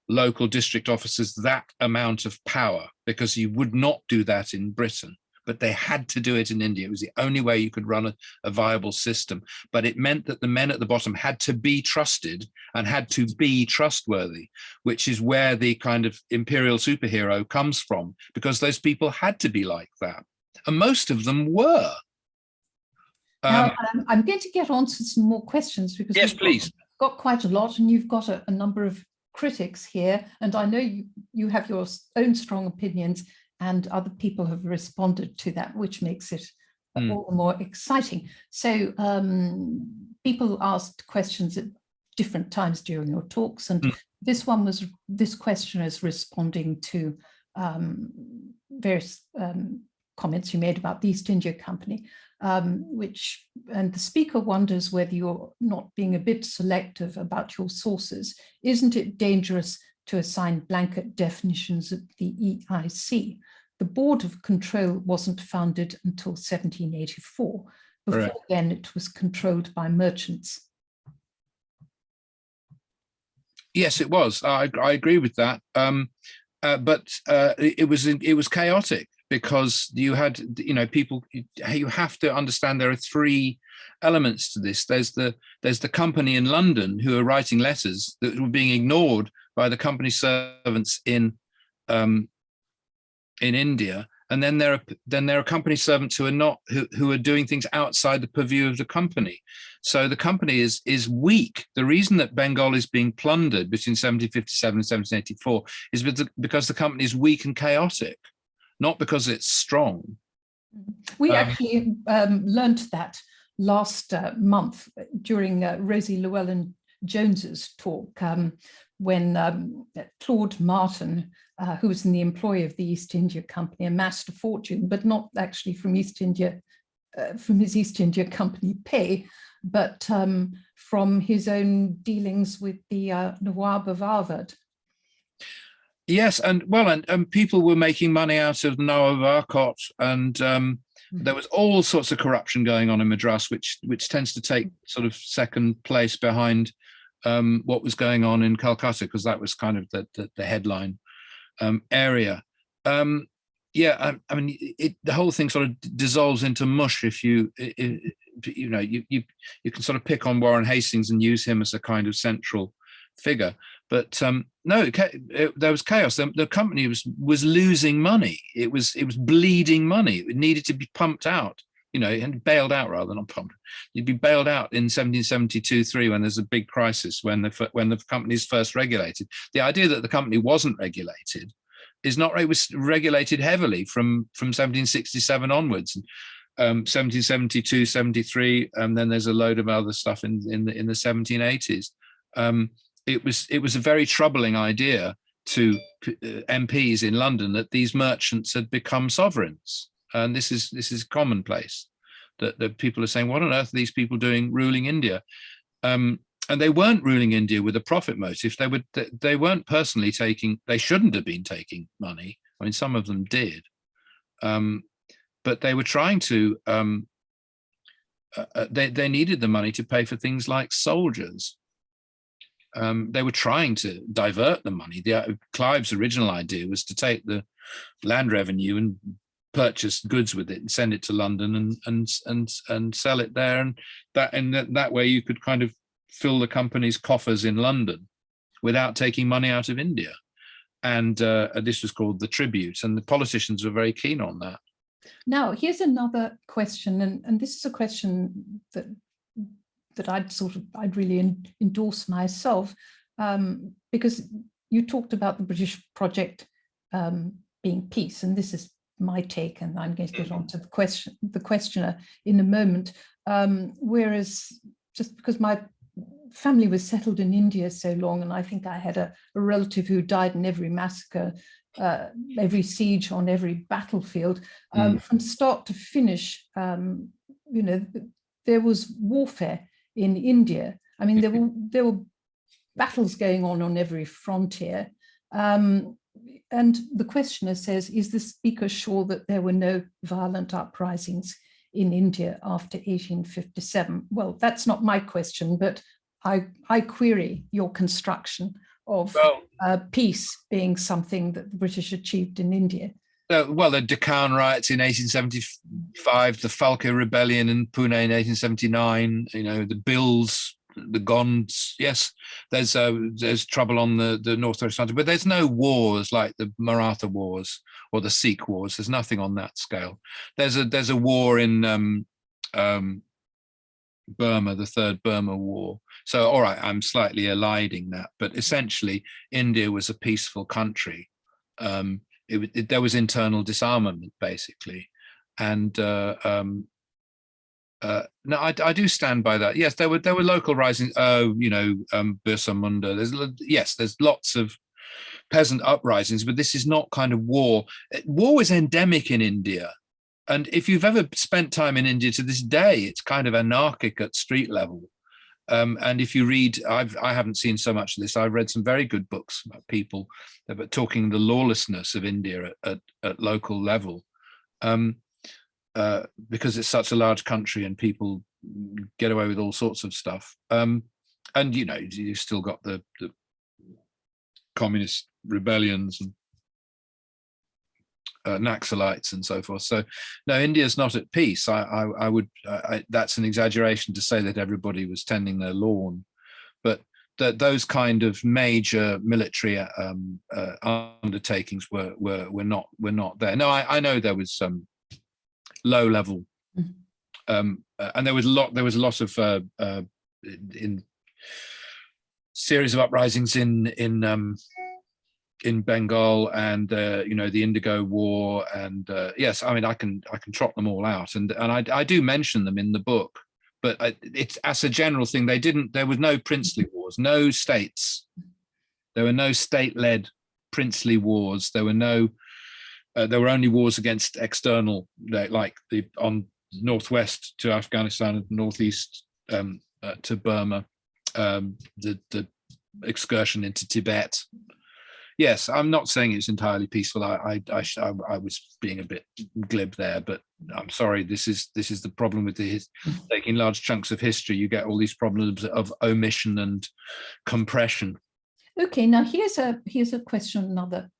local district officers that amount of power, because you would not do that in Britain, but they had to do it in India. It was the only way you could run a viable system. But it meant that the men at the bottom had to be trusted and had to be trustworthy, which is where the kind of imperial superhero comes from, because those people had to be like that. And most of them were. Now, I'm going to get on to some more questions, because yes, please. Got quite a lot, and you've got a number of critics here, and I know you have your own strong opinions, and other people have responded to that, which makes it all the more exciting. So people asked questions at different times during your talks, and this question is responding to various comments you made about the East India Company, and the speaker wonders whether you're not being a bit selective about your sources. Isn't it dangerous to assign blanket definitions at the EIC? The Board of Control wasn't founded until 1784. Before then, it was controlled by merchants. Yes, it was. I agree with that. But it was chaotic, because you had, people. You have to understand there are three elements to this. There's the company in London who are writing letters that were being ignored by the company servants in India, and then there are company servants who are not who are doing things outside the purview of the company. So the company is weak. The reason that Bengal is being plundered between 1757 and 1784 is because the company is weak and chaotic, not because it's strong. We actually learned that last month during Rosie Llewellyn-Jones's talk, when Claude Martin, who was in the employ of the East India Company, amassed a fortune, but not actually from East India, from his East India Company pay, but from his own dealings with the Nawab of Arvad. Yes, and people were making money out of Nawab Arcot, and there was all sorts of corruption going on in Madras, which tends to take sort of second place behind what was going on in Calcutta, because that was kind of the headline area. The whole thing sort of dissolves into mush if you can sort of pick on Warren Hastings and use him as a kind of central figure. But no, there was chaos. The company was losing money. It was bleeding money. It needed to be pumped out, and bailed out rather, not pumped. You'd be bailed out in 1772-3 when there's a big crisis, when the company is first regulated. The idea that the company wasn't regulated is not right. It was regulated heavily from 1767 onwards. 1772, 73, and then there's a load of other stuff in the 1780s. It was a very troubling idea to MPs in London that these merchants had become sovereigns. and this is commonplace, that people are saying, what on earth are these people doing ruling India? And they weren't ruling India with a profit motive. They weren't personally taking, they shouldn't have been taking money. I mean, some of them did, but they were trying to, they needed the money to pay for things like soldiers. They were trying to divert the money. Clive's original idea was to take the land revenue and purchase goods with it and send it to London and sell it there, and that way you could kind of fill the company's coffers in London without taking money out of India. And this was called the tribute, and the politicians were very keen on that. Now, here's another question, and this is a question that I'd really endorse myself, because you talked about the British project being peace, and this is my take, and I'm going to get on to the questioner in a moment. Whereas, just because my family was settled in India so long, and I think I had a relative who died in every massacre, every siege, on every battlefield, from start to finish, there was warfare in India. I mean, there were battles going on every frontier. And the questioner says, is the speaker sure that there were no violent uprisings in India after 1857? Well, that's not my question, but I query your construction of peace being something that the British achieved in India. Well, the Deccan riots in 1875, the Falka rebellion in Pune in 1879, the Bills, the Gonds. Yes, there's trouble on the northwest frontier, but there's no wars like the Maratha wars or the Sikh wars. There's nothing on that scale. There's a war in Burma, the Third Burma War. So, all right, I'm slightly eliding that, but essentially, India was a peaceful country. There was internal disarmament, basically, and no, I do stand by that. Yes, there were local risings. Birsa Munda. There's lots of peasant uprisings, but this is not kind of war. War is endemic in India, and if you've ever spent time in India to this day, it's kind of anarchic at street level. And if you read, I haven't seen so much of this. I've read some very good books about people about talking the lawlessness of India at local level, because it's such a large country and people get away with all sorts of stuff. And you've still got the communist rebellions and Naxalites and so forth. So no, India's not at peace. I would that's an exaggeration to say that everybody was tending their lawn, but those kind of major military undertakings were not there. No, I know there was some low level, and there was a lot of in series of uprisings in Bengal and the Indigo War, and yes, I mean I can trot them all out, and I do mention them in the book, but it's as a general thing. There was no princely wars, no states. There were no state-led princely wars. There were only wars against external, like on northwest to Afghanistan and northeast to Burma, the excursion into Tibet. Yes, I'm not saying it's entirely peaceful. I was being a bit glib there, but I'm sorry. This is the problem with taking large chunks of history. You get all these problems of omission and compression. Okay, now here's a question on another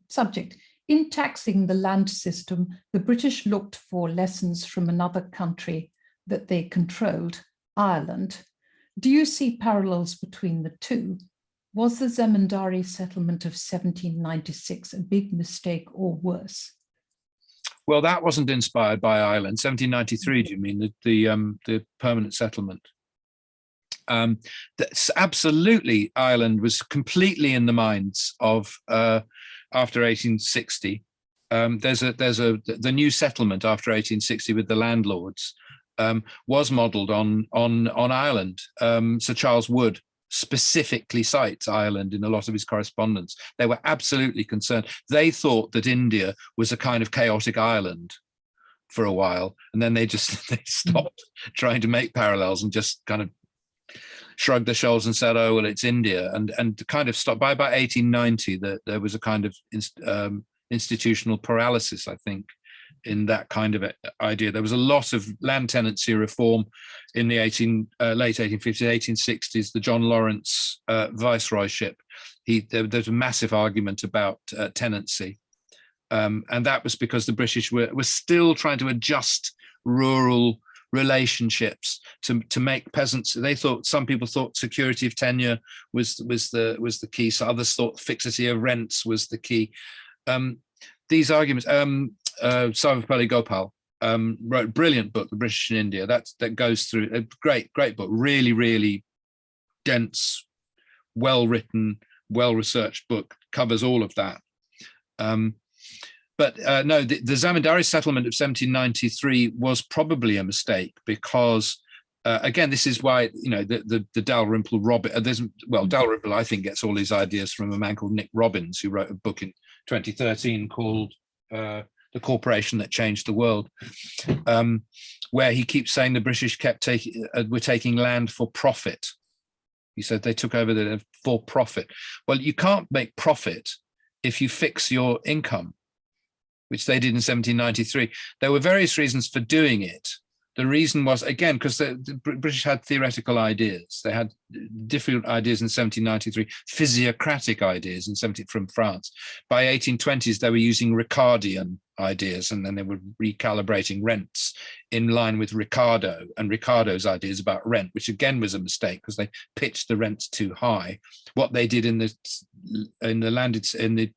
subject. In taxing the land system, the British looked for lessons from another country that they controlled, Ireland. Do you see parallels between the two? Was the Zamindari settlement of 1796 a big mistake or worse? Well, that wasn't inspired by Ireland. 1793, do you mean the permanent settlement? That's absolutely, Ireland was completely in the minds of after 1860. The new settlement after 1860 with the landlords was modelled on Ireland. Sir Charles Wood specifically cites Ireland in a lot of his correspondence. They were absolutely concerned. They thought that India was a kind of chaotic island, for a while, and then they stopped trying to make parallels and just kind of shrugged their shoulders and said, "Oh well, it's India," and kind of stopped. By about 1890, that there was a kind of institutional paralysis, I think, in that kind of idea. There was a lot of land tenancy reform in the late 1850s, 1860s. The John Lawrence viceroyship, there's a massive argument about tenancy. And that was because the British were still trying to adjust rural relationships to make peasants. Some people thought security of tenure was the key. So others thought fixity of rents was the key. These arguments. Sarvepalli Gopal wrote a brilliant book, The British in India. That goes through a great book, really, really dense, well-written, well-researched book, covers all of that. But no, the Zamindari settlement of 1793 was probably a mistake because, again, this is why, the Dalrymple Dalrymple, I think, gets all his ideas from a man called Nick Robbins, who wrote a book in 2013 called The Corporation That Changed the World, where he keeps saying the British were taking land for profit. He said they took over for profit. Well, you can't make profit if you fix your income, which they did in 1793. There were various reasons for doing it. The reason was, again, because the British had theoretical ideas. They had different ideas in 1793, physiocratic ideas from France. By 1820s, they were using Ricardian ideas, and then they were recalibrating rents in line with Ricardo and Ricardo's ideas about rent, which again was a mistake because they pitched the rents too high. What they did in the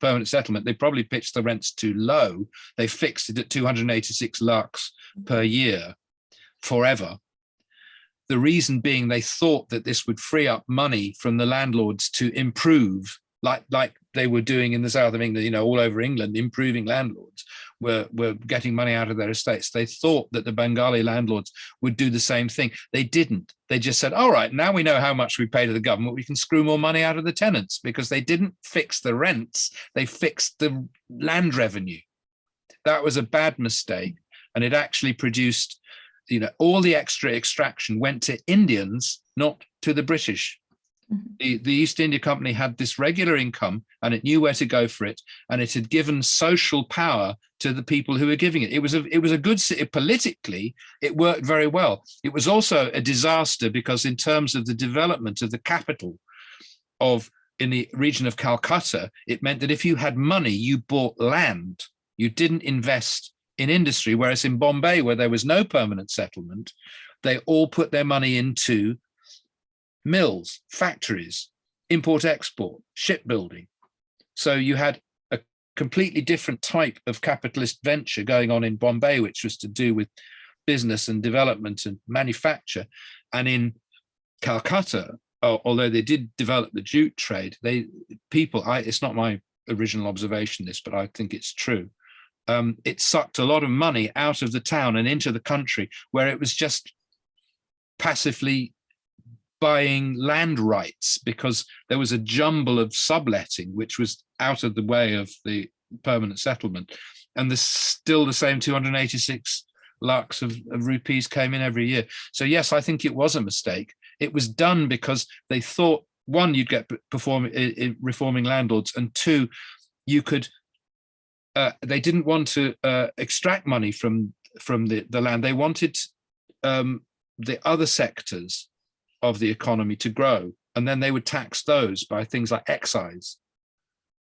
permanent settlement, they probably pitched the rents too low. They fixed it at 286 lakhs per year forever. The reason being they thought that this would free up money from the landlords to improve, like they were doing in the south of England, all over England, improving landlords were getting money out of their estates. They thought that the Bengali landlords would do the same thing. They didn't. They just said, all right, now we know how much we pay to the government, we can screw more money out of the tenants, because they didn't fix the rents, they fixed the land revenue. That was a bad mistake, and it actually produced, all the extra extraction went to Indians, not to the British. The East India Company had this regular income, and it knew where to go for it, and it had given social power to the people who were giving it. It was a good, politically, it worked very well. It was also a disaster because in terms of the development of the capital in the region of Calcutta, it meant that if you had money, you bought land. You didn't invest in industry, whereas in Bombay, where there was no permanent settlement, they all put their money into mills, factories, import-export, shipbuilding. So you had a completely different type of capitalist venture going on in Bombay, which was to do with business and development and manufacture. And in Calcutta, although they did develop the jute trade, it's not my original observation, but I think it's true. It sucked a lot of money out of the town and into the country, where it was just passively buying land rights because there was a jumble of subletting, which was out of the way of the permanent settlement. And there's still the same 286 lakhs of rupees came in every year. So yes, I think it was a mistake. It was done because they thought, one, you'd get reforming landlords, and two, you could, they didn't want to extract money from the land. They wanted the other sectors of the economy to grow, and then they would tax those by things like excise.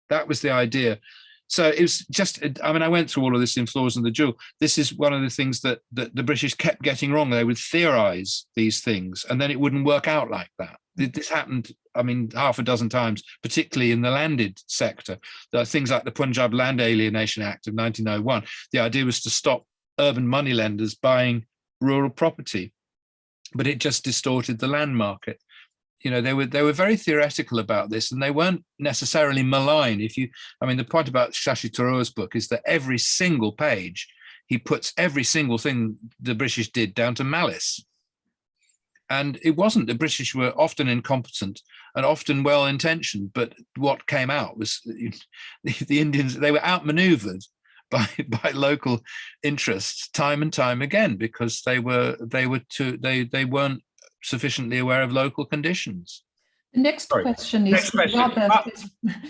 That was the idea. So it was just, I went through all of this in Flaws in the Jewel. This is one of the things that the British kept getting wrong. They would theorize these things, and then it wouldn't work out like that. This happened, half a dozen times, particularly in the landed sector. There are things like the Punjab Land Alienation Act of 1901. The idea was to stop urban moneylenders buying rural property, but it just distorted the land market. They were very theoretical about this, and they weren't necessarily malign. The point about Shashi Tharoor's book is that every single page, he puts every single thing the British did down to malice. And it wasn't. The British were often incompetent and often well-intentioned, but what came out was the Indians, they were outmaneuvered by local interests time and time again, because they weren't sufficiently aware of local conditions. The next Sorry. question Next is question. rather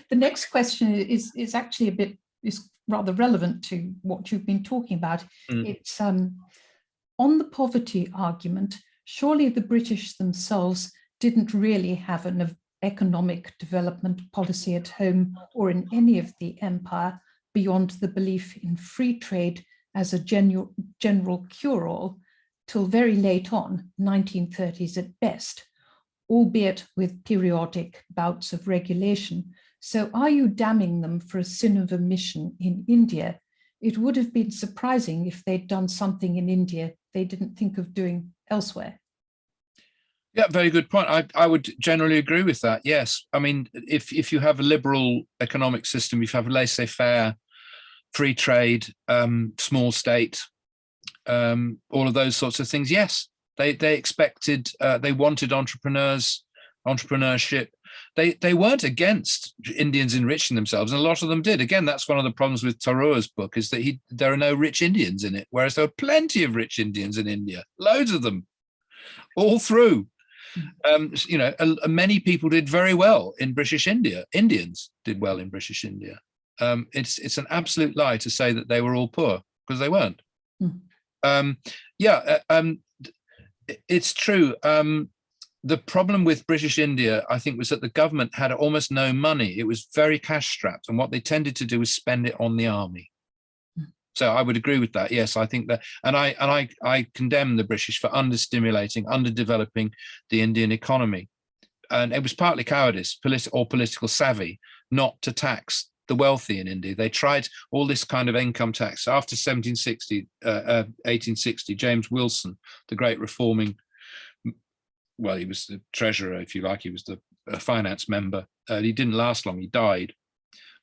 the next question is actually is rather relevant to what you've been talking about. It's on the poverty argument. Surely the British themselves didn't really have an economic development policy at home or in any of the empire beyond the belief in free trade as a general cure-all till very late on, 1930s at best, albeit with periodic bouts of regulation. So are you damning them for a sin of omission in India? It would have been surprising if they'd done something in India they didn't think of doing elsewhere. Yeah, very good point. I would generally agree with that. Yes. I mean, if you have a liberal economic system, if you have laissez-faire, free trade, small state, all of those sorts of things, yes, they expected, they wanted entrepreneurship. They weren't against Indians enriching themselves, and a lot of them did. Again, that's one of the problems with Thoreau's book, is that there are no rich Indians in it, whereas there are plenty of rich Indians in India, loads of them, all through. Many people did very well in British India. Indians did well in British India. It's an absolute lie to say that they were all poor, because they weren't. It's true. The problem with British India, I think, was that the government had almost no money. It was very cash strapped, and what they tended to do was spend it on the army. So I would agree with that. Yes, I think that, and I condemn the British for understimulating, underdeveloping the Indian economy, and it was partly cowardice, political savvy, not to tax the wealthy in India. They tried all this kind of income tax after 1860. James Wilson, the great reforming, well, he was the treasurer, if you like. He was the finance member. He didn't last long. He died,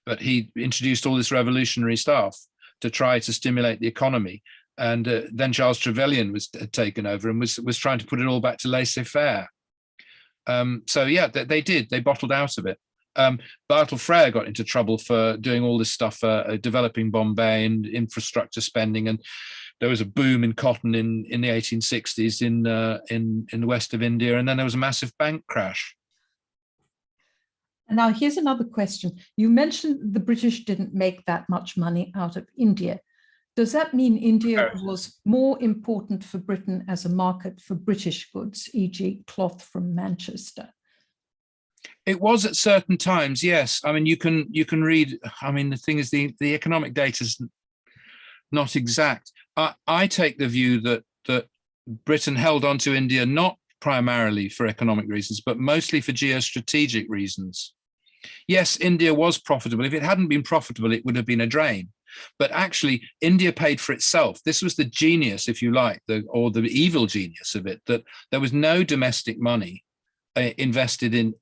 but he introduced all this revolutionary stuff to try to stimulate the economy. And then Charles Trevelyan had taken over and was trying to put it all back to laissez-faire. So yeah, they did. They bottled out of it. Bartle Frere got into trouble for doing all this stuff, developing Bombay and infrastructure spending, and there was a boom in cotton in the 1860s in the west of India, and then there was a massive bank crash. Now, here's another question. You mentioned the British didn't make that much money out of India. Does that mean India was more important for Britain as a market for British goods, e.g. cloth from Manchester? It was at certain times, yes. I mean, you can read, I mean, the thing is the economic data is not exact. I take the view that Britain held on to India not primarily for economic reasons, but mostly for geostrategic reasons. Yes, India was profitable. If it hadn't been profitable, it would have been a drain. But actually, India paid for itself. This was the genius, if you like, or the evil genius of it, that there was no domestic money invested in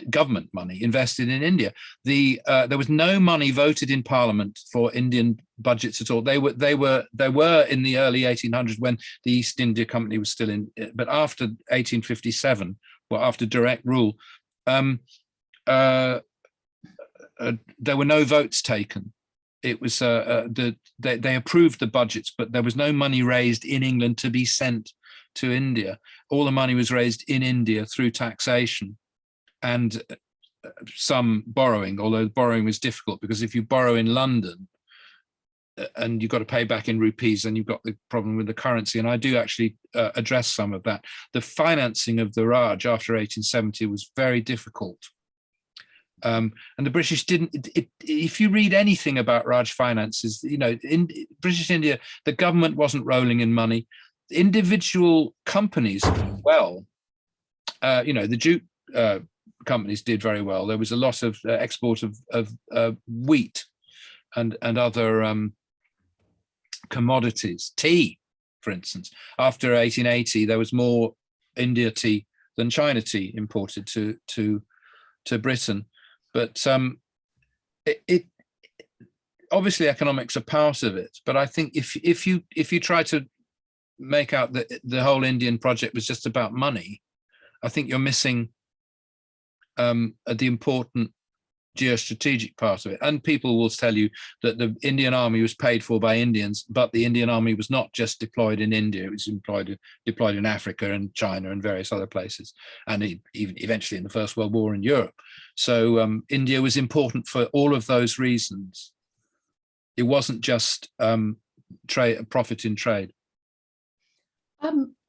government money invested in India. There was no money voted in Parliament for Indian budgets at all. There were in the early 1800s when the East India Company was still in, but after 1857, well, after direct rule, there were no votes taken. It was they approved the budgets, but there was no money raised in England to be sent to India. All the money was raised in India through taxation and some borrowing, although borrowing was difficult because if you borrow in London and you've got to pay back in rupees, and you've got the problem with the currency. And I do actually address some of that. The financing of the Raj after 1870 was very difficult. And the British didn't, if you read anything about Raj finances, you know, in British India, the government wasn't rolling in money. Individual companies, well, you know, the jute companies did very well. There was a lot of export of wheat and other commodities. Tea, for instance. After 1880, there was more India tea than China tea imported to Britain. But it obviously economics are part of it. But I think if you try to make out that the whole Indian project was just about money, I think you're missing the important geostrategic part of it. And people will tell you that the Indian army was paid for by Indians, but the Indian army was not just deployed in India, it was deployed in Africa and China and various other places, and even eventually in the First World War in Europe. So India was important for all of those reasons. It wasn't just profit in trade.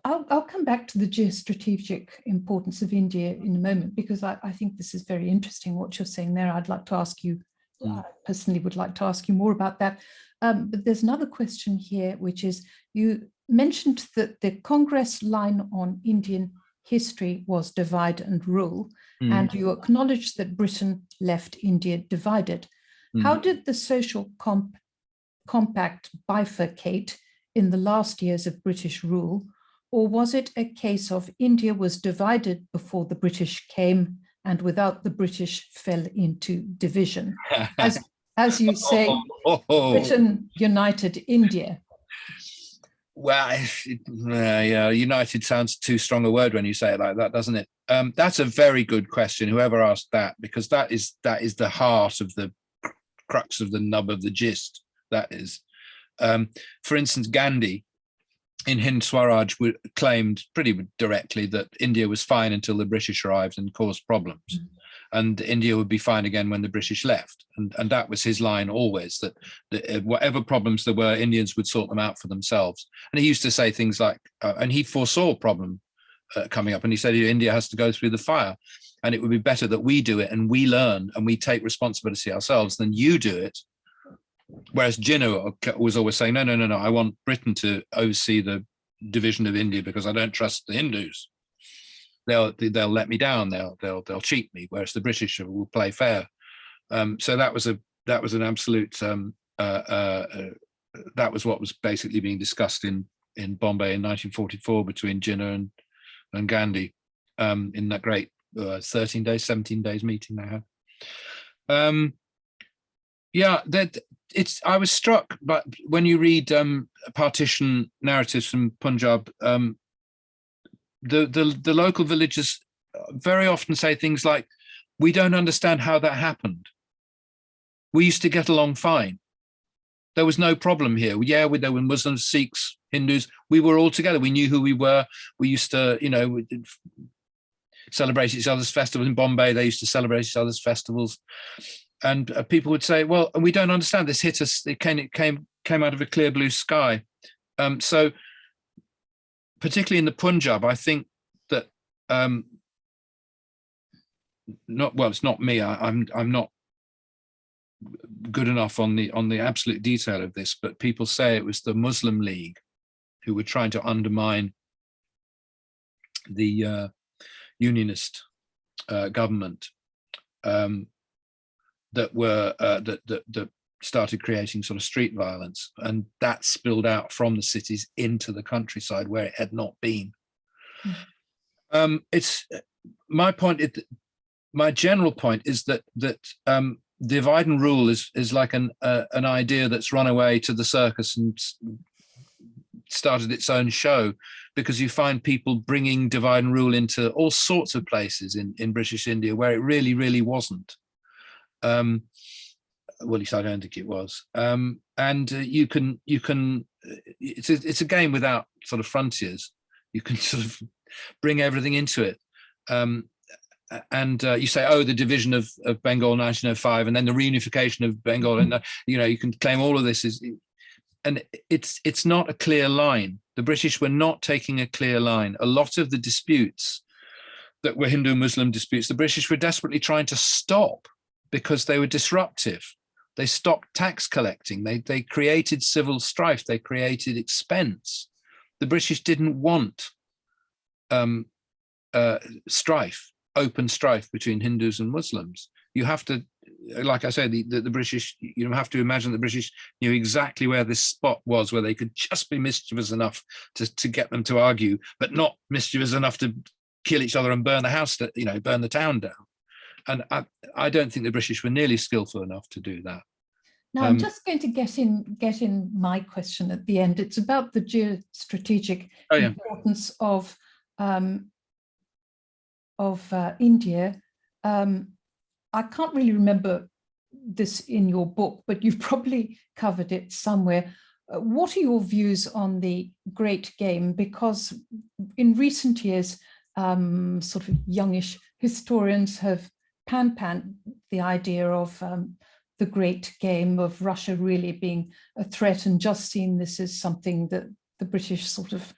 I'll come back to the geostrategic importance of India in a moment, because I think this is very interesting what you're saying there. I'd like to ask you, I personally would like to ask you more about that. But there's another question here, which is, you mentioned that the Congress line on Indian history was divide and rule, and you acknowledged that Britain left India divided. How did the social compact bifurcate in the last years of British rule? Or was it a case of India was divided before the British came, and without the British fell into division? As you say, Britain united India. Well, yeah, united sounds too strong a word when you say it like that, doesn't it? That's a very good question, whoever asked that, because that is the heart of the crux of the nub of the gist. That is, for instance, Gandhi in Hind Swaraj claimed pretty directly that India was fine until the British arrived and caused problems, and India would be fine again when the British left. And that was his line always, that whatever problems there were, Indians would sort them out for themselves. And he used to say things like, and he foresaw a problem coming up, and he said, India has to go through the fire, and it would be better that we do it and we learn and we take responsibility ourselves than you do it. Whereas Jinnah was always saying, no, I want Britain to oversee the division of India because I don't trust the Hindus. They'll let me down. They'll cheat me. Whereas the British will play fair. So that was an absolute. That was what was basically being discussed in Bombay in 1944 between Jinnah and Gandhi in that great 17 days meeting they had. Yeah, I was struck, but when you read partition narratives from Punjab, the local villagers very often say things like, "We don't understand how that happened. We used to get along fine. There was no problem here. Yeah, there were Muslims, Sikhs, Hindus. We were all together. We knew who we were. We used to, celebrate each other's festivals. In Bombay, they used to celebrate each other's festivals." And people would say, well, we don't understand, this hit us, it came out of a clear blue sky. So particularly in the Punjab, I think that it's not me. I'm not good enough on the absolute detail of this, but people say it was the Muslim League who were trying to undermine the unionist government. That started creating sort of street violence, and that spilled out from the cities into the countryside where it had not been. It's my point. My general point is that divide and rule is like an idea that's run away to the circus and started its own show, because you find people bringing divide and rule into all sorts of places in British India where it really, really wasn't. Well, at least I don't think it was. And you can. It's a game without sort of frontiers. You can sort of bring everything into it. And you say, oh, the division of Bengal in 1905, and then the reunification of Bengal, and you can claim all of this is, and it's not a clear line. The British were not taking a clear line. A lot of the disputes that were Hindu-Muslim disputes, the British were desperately trying to stop, because they were disruptive. They stopped tax collecting. They created civil strife. They created expense. The British didn't want strife, open strife between Hindus and Muslims. You have to, like I said, the British, you have to imagine the British knew exactly where this spot was, where they could just be mischievous enough to get them to argue, but not mischievous enough to kill each other and burn the house, burn the town down. And I don't think the British were nearly skillful enough to do that. Now, I'm just going to get in my question at the end. It's about the geostrategic importance of India. I can't really remember this in your book, but you've probably covered it somewhere. What are your views on the Great Game? Because in recent years, sort of youngish historians have pan the idea of the Great Game, of Russia really being a threat, and just seen this as something that the British sort of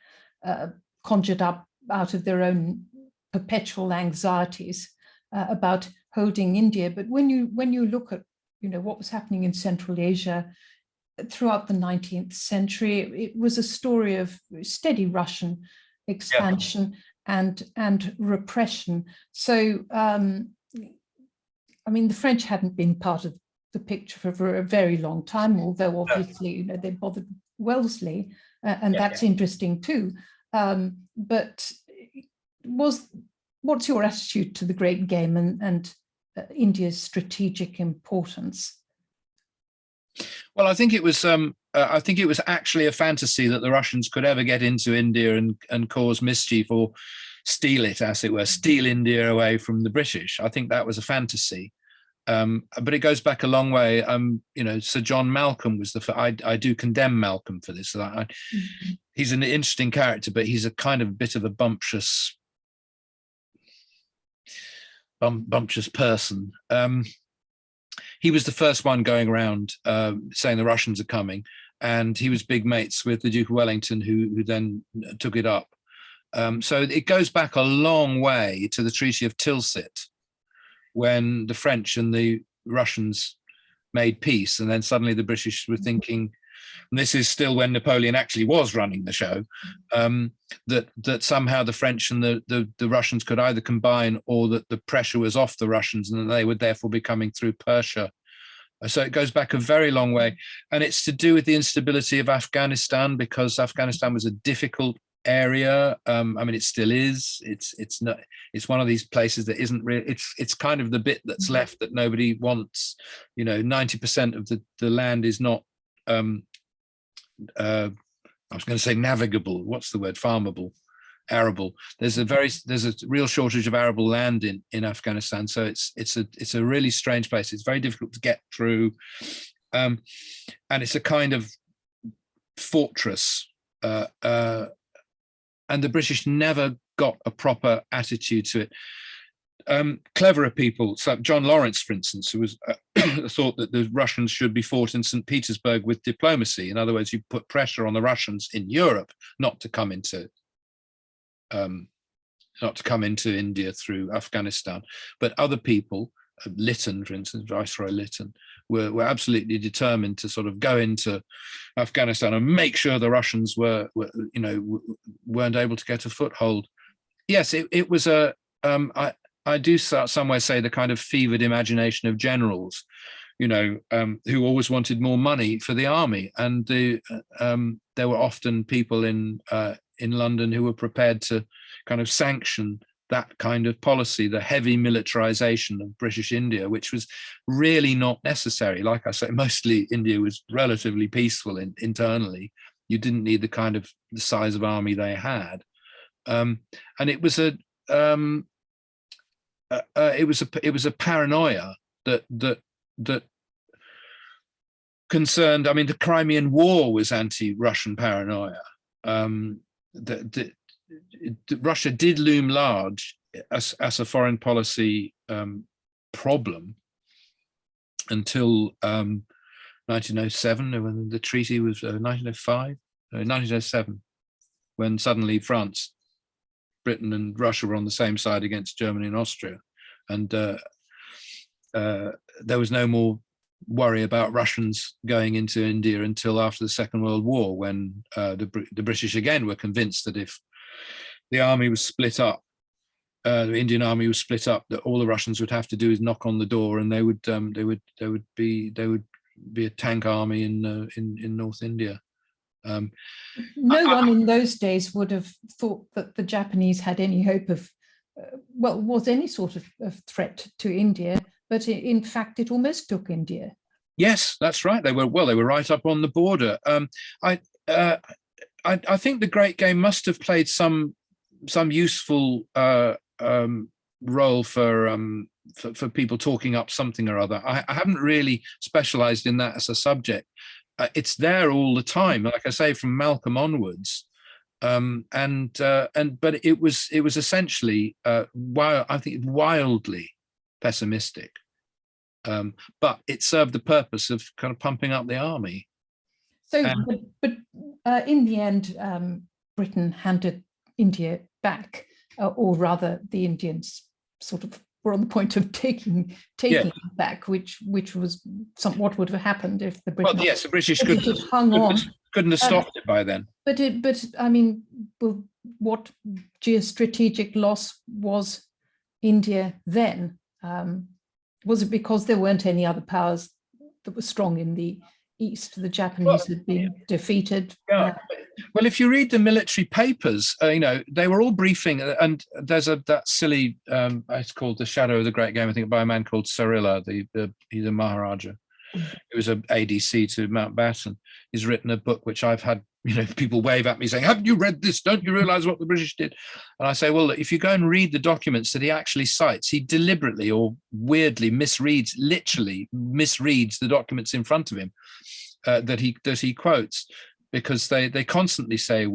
conjured up out of their own perpetual anxieties about holding India. But when you look at what was happening in Central Asia throughout the 19th century, it was a story of steady Russian expansion and repression. So, I mean, the French hadn't been part of the picture for a very long time, although obviously, they bothered Wellesley, and that's interesting too. But what's your attitude to the Great Game and India's strategic importance? Well, I think it was actually a fantasy that the Russians could ever get into India and cause mischief, or steal it, as it were, steal India away from the British. I think that was a fantasy. But it goes back a long way. Sir John Malcolm was I do condemn Malcolm for this. He's an interesting character, but he's a kind of bit of a bumptious person. He was the first one going around saying the Russians are coming, and he was big mates with the Duke of Wellington, who then took it up. So it goes back a long way to the Treaty of Tilsit, when the French and the Russians made peace, and then suddenly the British were thinking, and this is still when Napoleon actually was running the show, that somehow the French and the Russians could either combine, or that the pressure was off the Russians and they would therefore be coming through Persia. So it goes back a very long way, and it's to do with the instability of Afghanistan, because Afghanistan was a difficult area. I mean, it still is. It's one of these places that isn't really. It's kind of the bit that's left that nobody wants. 90% of the land is not. I was going to say navigable. What's the word? Farmable, arable. There's a real shortage of arable land in Afghanistan. So it's a really strange place. It's very difficult to get through, and it's a kind of fortress. And the British never got a proper attitude to it. Cleverer people, so John Lawrence, for instance, who was thought that the Russians should be fought in St. Petersburg with diplomacy. In other words, you put pressure on the Russians in Europe not to come into India through Afghanistan. But other people, Lytton, for instance, Viceroy Lytton, were absolutely determined to sort of go into Afghanistan and make sure the Russians weren't able to get a foothold. Yes, it was a. I do somewhere say the kind of fevered imagination of generals, who always wanted more money for the army, and there were often people in London who were prepared to kind of sanction that kind of policy, the heavy militarization of British India, which was really not necessary. Like I say, mostly India was relatively peaceful internally. You didn't need the size of army they had, and it was a paranoia that concerned. I mean, the Crimean War was anti-Russian paranoia. Russia did loom large as a foreign policy problem until 1907, when the treaty was 1907, when suddenly France, Britain and Russia were on the same side against Germany and Austria. And there was no more worry about Russians going into India until after the Second World War, when the British again were convinced that if the army was split up, the Indian army was split up, that all the Russians would have to do is knock on the door, and they would be a tank army in North India. No one in those days would have thought that the Japanese had any hope of, was any sort of threat to India, but in fact, it almost took India. Yes, that's right. They were right up on the border. I think the Great Game must have played some useful role for for people talking up something or other. I haven't really specialized in that as a subject. It's there all the time, like I say, from Malcolm onwards. But it was essentially I think wildly pessimistic. But it served the purpose of kind of pumping up the army. So, but in the end, Britain handed India back, or rather, the Indians sort of were on the point of taking it back, which was what would have happened if the British. Well, yes, the British couldn't have stopped it by then. But I mean, well, what geostrategic loss was India then? Was it because there weren't any other powers that were strong in the East? The Japanese had been defeated. Yeah. Well, if you read the military papers, they were all briefing, and there's that silly, it's called The Shadow of the Great Game, I think, by a man called Sarilla, he's a Maharaja. It was an ADC to Mountbatten. He's written a book which I've had, people wave at me saying, haven't you read this? Don't you realize what the British did? And I say, well, look, if you go and read the documents that he actually cites, he deliberately or weirdly literally misreads the documents in front of him that he quotes, because they constantly say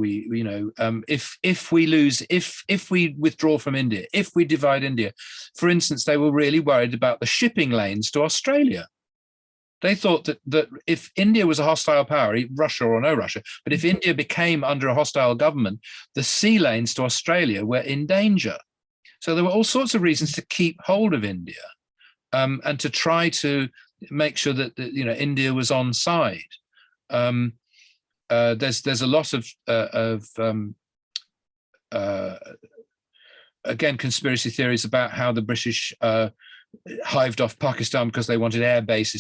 if we withdraw from India, if we divide India, for instance, they were really worried about the shipping lanes to Australia. They thought that if India was a hostile power, Russia or no Russia, but if India became under a hostile government, the sea lanes to Australia were in danger. So there were all sorts of reasons to keep hold of India, and to try to make sure that India was on side. There's a lot of again conspiracy theories about how the British hived off Pakistan because they wanted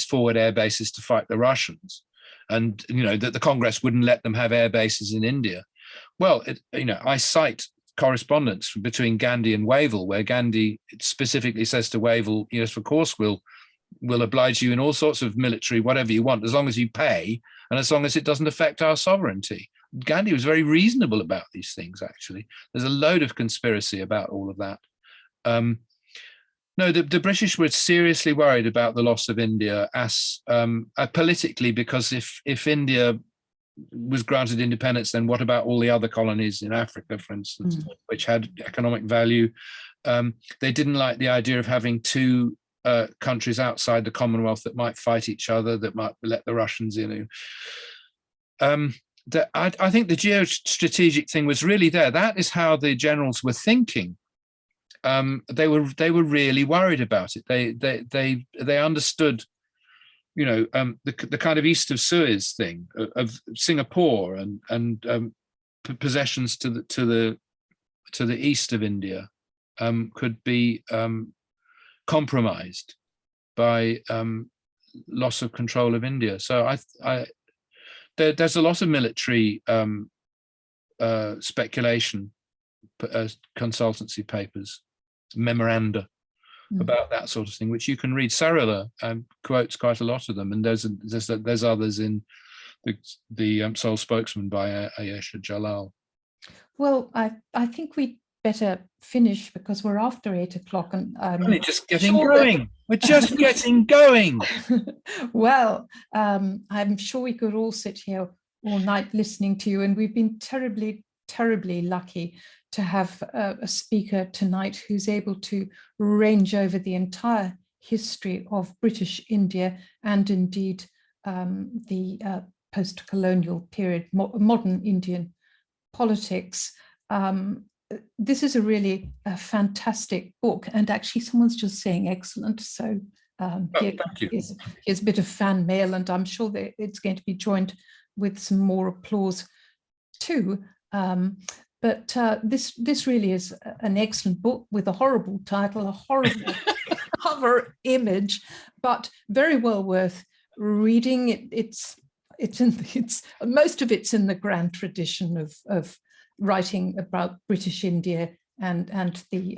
forward air bases to fight the Russians, and that the Congress wouldn't let them have air bases in India. Well, I cite correspondence between Gandhi and Wavell, where Gandhi specifically says to Wavell, yes, of course we'll oblige you in all sorts of military, whatever you want, as long as you pay and as long as it doesn't affect our sovereignty. Gandhi was very reasonable about these things, actually. There's a load of conspiracy about all of that. No, the British were seriously worried about the loss of India as politically, because if India was granted independence, then what about all the other colonies in Africa, for instance, which had economic value? They didn't like the idea of having two countries outside the Commonwealth that might fight each other, that might let the Russians in. I think the geostrategic thing was really there. That is how the generals were thinking. They were really worried about it. They understood, the kind of east of Suez thing of Singapore and possessions to the east of India could be compromised by loss of control of India. So there's a lot of military speculation, consultancy papers, memoranda about that sort of thing, which you can read. Sarilla quotes quite a lot of them, and there's others in the Sole Spokesman by Ayesha Jalal. Well, I think we better finish because we're after 8 o'clock, and we're just getting going. We're just getting going. Well, I'm sure we could all sit here all night listening to you, and we've been terribly lucky to have a speaker tonight who's able to range over the entire history of British India and indeed the post-colonial period, modern Indian politics. This is a really fantastic book, and actually someone's just saying excellent. So here's a bit of fan mail, and I'm sure that it's going to be joined with some more applause too. But this really is an excellent book with a horrible title, a horrible cover image, but very well worth reading. It's most of it's in the grand tradition of writing about British India and the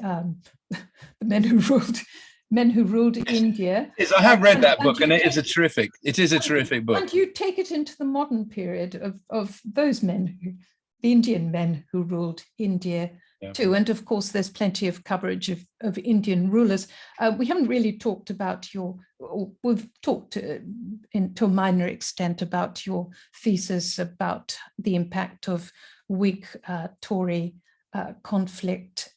men who ruled India. Yes, I have read that book, and it is a terrific book. And you take it into the modern period of those men the Indian men who ruled India too. And of course, there's plenty of coverage of Indian rulers. We haven't really talked about we've talked to a minor extent about your thesis about the impact of Whig-Tory conflict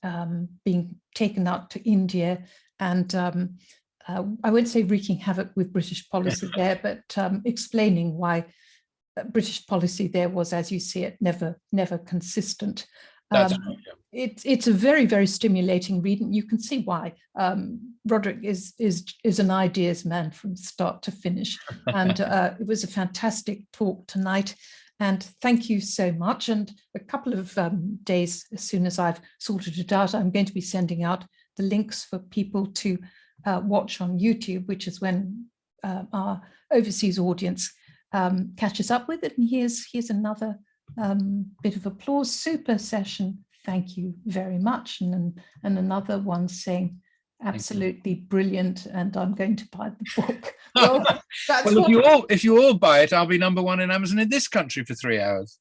being taken out to India, and I won't say wreaking havoc with British policy there, but explaining why British policy there was, as you see it, never consistent. That's right, yeah. It's a very, very stimulating read, and you can see why. Roderick is an ideas man from start to finish, and it was a fantastic talk tonight. And thank you so much. And a couple of days, as soon as I've sorted it out, I'm going to be sending out the links for people to watch on YouTube, which is when our overseas audience catches up with it. And here's another bit of applause. Super session. Thank you very much. And another one saying absolutely brilliant, and I'm going to buy the book. Well, that's if you all buy it, I'll be #1 in Amazon in this country for 3 hours.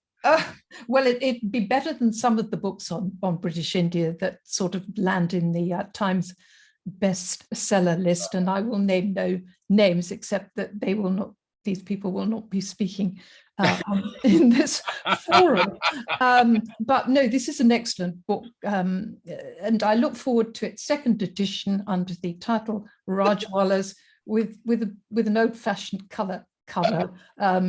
Well, it'd be better than some of the books on British India that sort of land in the Times bestseller list, and I will name no names, except that these people will not be speaking in this forum. But no, this is an excellent book, and I look forward to its second edition under the title Rajwalas, with an old-fashioned cover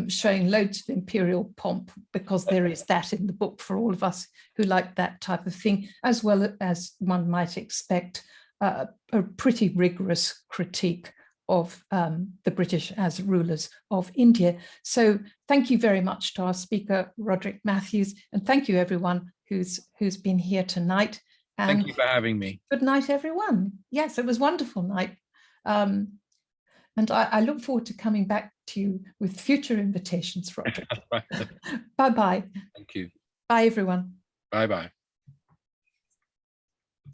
showing loads of imperial pomp, because there is that in the book for all of us who like that type of thing, as well as one might expect a pretty rigorous critique of the British as rulers of India. So thank you very much to our speaker, Roderick Matthews, and thank you everyone who's been here tonight. And thank you for having me. Good night, everyone. Yes, it was a wonderful night. And I look forward to coming back to you with future invitations, Roderick. Bye-bye. Thank you. Bye, everyone. Bye-bye.